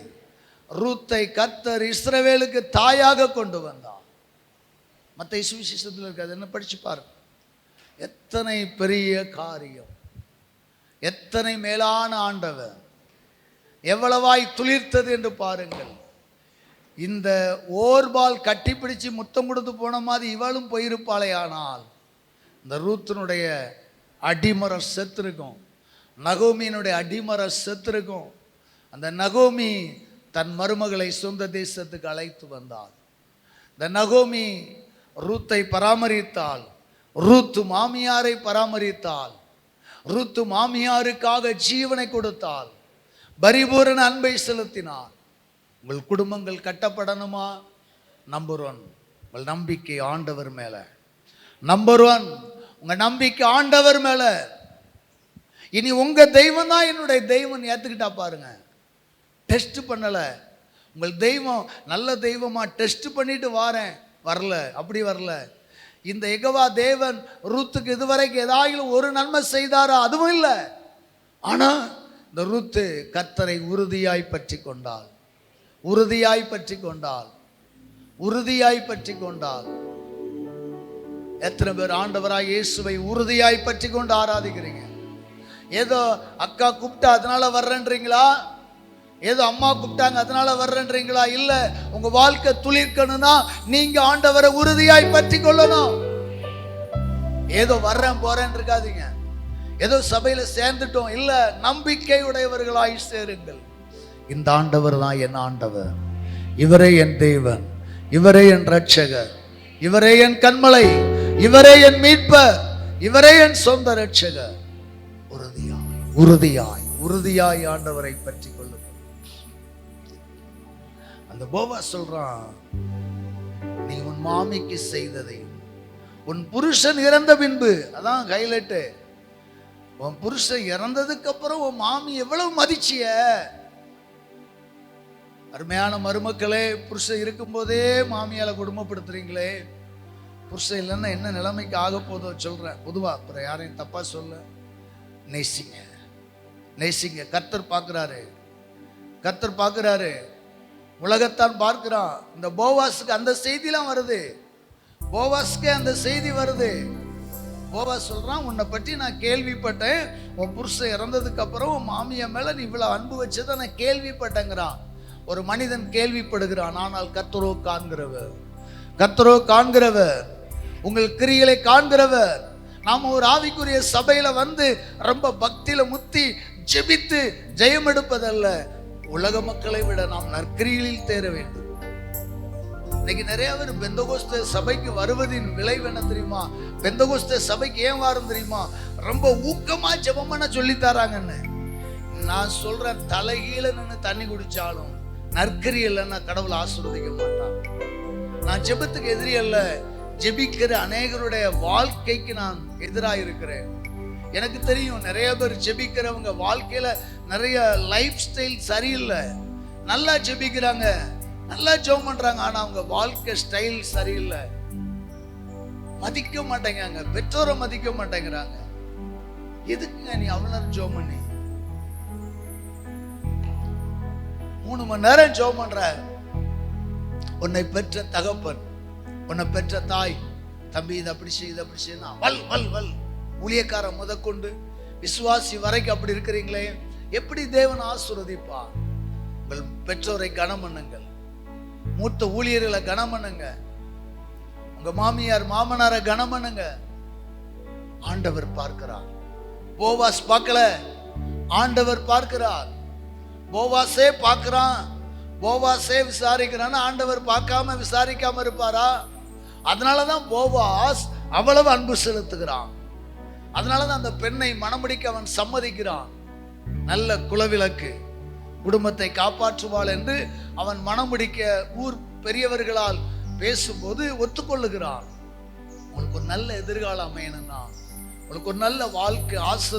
ரூத்தை கர்த்தர் இஸ்ரவேலுக்கு தாயாக கொண்டு வந்தார். மத்தேயு சுவிசேஷத்தில் இருக்காது, என்ன படிச்சு பாருங்க. எத்தனை பெரிய காரியம், எத்தனை மேலான ஆண்டவர், எவ்வளவாய் துளிர்த்தது என்று பாருங்கள். இந்த ஓர்பால் கட்டிப்பிடிச்சு முத்தம் கொடுத்து போன மாதிரி இவளும் போயிருப்பாளே, ஆனால் இந்த ரூத்தினுடைய அடிமரம் செத்துருக்கும், நகோமியினுடைய அடிமரம் செத்துருக்கும். அந்த நகோமி தன் மருமகளை சொந்த தேசத்துக்கு அழைத்து வந்தாள். இந்த நகோமி ரூத்தை பராமரித்தாள். ரூத்து மாமியாரை பராமரித்தாள். ரூத்து மாமியாருக்காக ஜீவனை கொடுத்தாள். பரிபூரண அன்பை செலுத்தினார். உங்கள் குடும்பங்கள் கட்டப்படணுமா? நம்பர் 1 உங்கள் நம்பிக்கை ஆண்டவர் மேல. நம்பர் 1 உங்க நம்பிக்கை ஆண்டவர் மேல. இனி உங்க தெய்வம் தான் என்னுடைய தெய்வம் ஏத்துக்கிட்டா பாருங்க. டெஸ்ட் பண்ணல. உங்கள் தெய்வம் நல்ல தெய்வமா டெஸ்ட் பண்ணிட்டு வாரேன், வரல, அப்படி வரல. இந்த யெகோவா தேவன் ரூத்துக்கு இதுவரைக்கும் ஏதாவது ஒரு நன்மை செய்தாரா? அதுவும் இல்லை. ஆனா இந்த ரூத்து கர்த்தரை உறுதியாய் பற்றி கொண்டாள். உறுதியாய் பற்றி கொண்டாள். உறுதியாய் பற்றி கொண்டாள். எத்தனை பேர் ஆண்டவராய் இயேசுவை உறுதியாய் பற்றி கொண்டு ஆராதிக்கிறீங்க? ஏதோ அக்கா கூப்பிட்டா அதனால வர்றேன்றீங்களா? ஏதோ அம்மா கூப்பிட்டாங்க அதனால வர்றேன்றீங்களா? இல்ல, உங்க வாழ்க்கை துளிர்க்கணும்னா நீங்க ஆண்டவரை உறுதியாய் பற்றி கொள்ளணும். ஏதோ வர்றேன் போறேன் இருக்காதீங்க. ஏதோ சபையில சேர்ந்துட்டோம், இல்ல, நம்பிக்கை உடையவர்களாய் சேருங்கள். இந்த ஆண்டவர் தான் என் ஆண்டவர், இவரே என் தேவன், இவரே என் ரட்சகர், இவரே என் கண்மலை, இவரே என் மீட்பர், இவரே என் சொந்த ரட்சகர். உறுதியாய் உறுதியாய் உறுதியாய் ஆண்டவரை பற்றி கொள்ளுங்கள். அந்த போவாஸ் சொல்றான், நீ உன் மாமிக்கு செய்ததை உன் புருஷன் இறந்த பின்பு, அதான் ஹைலைட்டு, உன் புருஷன் இறந்ததுக்கு அப்புறம் உன் மாமி எவ்வளவு மதிச்சிய. அருமையான மருமக்களே, புருஷன் இருக்கும் போதே மாமியால குடும்பப்படுத்துறீங்களே, புருஷன் இல்லைன்னா என்ன நிலைமைக்கு ஆக போதோ சொல்றேன். பொதுவா அப்புறம் யாரையும் தப்பா சொல்ல. நேசிங்க, நேசிங்க. கர்த்தர் பார்க்கிறாரு, கர்த்தர் பார்க்கிறாரு, உலகத்தான் பார்க்கிறான். இந்த போவாஸுக்கு அந்த செய்திலாம் வருது. போவாஸ்க்கே அந்த செய்தி வருது. போவாஸ் சொல்றான், உன்னை பற்றி நான் கேள்விப்பட்டேன், உன் புருஷன் இறந்ததுக்கு அப்புறம் உன் மாமியா மேல நீ இவ்வளவு அன்பு வச்சதை நான் கேள்விப்பட்டேங்கிறான். ஒரு மனிதன் கேள்விப்படுகிறான், ஆனால் கர்த்தரோ காண்கிறவர், கர்த்தரோ காண்கிறவர், உங்கள் கிரியைகளை காண்கிறவர். நாம ஒரு ஆவிக்குரிய சபையில வந்து ரொம்ப பக்தியில முத்தி ஜெபித்து ஜெயம் எடுப்பதல்ல, உலக மக்களை விட நாம் நற்கிரிகளில் தேர வேண்டும். இன்னைக்கு நிறைய பேர் பெந்தகோஸ்தே சபைக்கு வருவதின் விளைவு என்ன தெரியுமா? பெந்தகோஸ்தே சபைக்கு ஏன் வரும் தெரியுமா? ரொம்ப ஊக்கமா ஜெபம் பண்ண சொல்லி தராங்கன்னு. நான் சொல்றேன், தலைகீழ நின்று தண்ணி குடிச்சாலும் நற்கிரி இல்லைன்னா கடவுள் ஆசீர்வதிக்க மாட்டான். நான் ஜெபத்துக்கு எதிரி அல்ல, ஜெபிக்கிற அநேகருடைய வாழ்க்கைக்கு நான் எதிராக இருக்கிறேன். எனக்கு தெரியும், நிறைய பேர் ஜெபிக்கிறவங்க வாழ்க்கையில நிறைய லைஃப் ஸ்டைல் சரியில்லை. நல்லா ஜெபிக்கிறாங்க, நல்லா ஜெபம் பண்றாங்க, ஆனா அவங்க வாழ்க்கை ஸ்டைல் சரியில்லை. மதிக்க மாட்டேங்கிறாங்க, பெற்றோரை மதிக்க மாட்டேங்கிறாங்க. எதுக்குங்க நீ அவ்வளவு நேரம் ஜெபம் பண்ணி 3 மணி நேரம் ஜெபம் பண்ற? உன்னை பெற்ற தகப்பன், உன்னை பெற்ற தாய், தம்பி இதை அப்படி செய், இதை அப்படி செய்யணும், வல் வல் வல். ஊழியக்காரன் முதற்கொண்டு விசுவாசி வரைக்கும் அப்படி இருக்கிறீங்களே, எப்படி தேவன் ஆசீர்வதிப்பா? உங்கள் பெற்றோரை கனம் பண்ணுங்கள், மூத்த ஊழியர்களை கனம் பண்ணுங்க, உங்க மாமியார் மாமனாரை கனம் பண்ணுங்க. ஆண்டவர் பார்க்கிறார். போவாஸ் பார்க்கல, ஆண்டவர் பார்க்கிறார். போவாஸே பார்க்கிறான், போவாஸே விசாரிக்கிறான், ஆண்டவர் பார்க்காம விசாரிக்காம இருப்பாரா? அதனாலதான் போவாஸ் அவ்வளவு அன்பு செலுத்துகிறான். அதனாலதான் அந்த பெண்ணை மணமுடிக்க அவன் சம்மதிக்கிறான். நல்ல குலவிளக்கு, குடும்பத்தை காப்பாற்றுவாள் என்று அவன் மணமுடிக்க ஊர் பெரியவர்களால் பேசும்போது ஒத்துக்கொள்ளுகிறான். உங்களுக்கு ஒரு நல்ல எதிர்காலம் அமையணும்னா, உங்களுக்கு ஒரு நல்ல வாழ்க்கை ஆசீர்வாதம்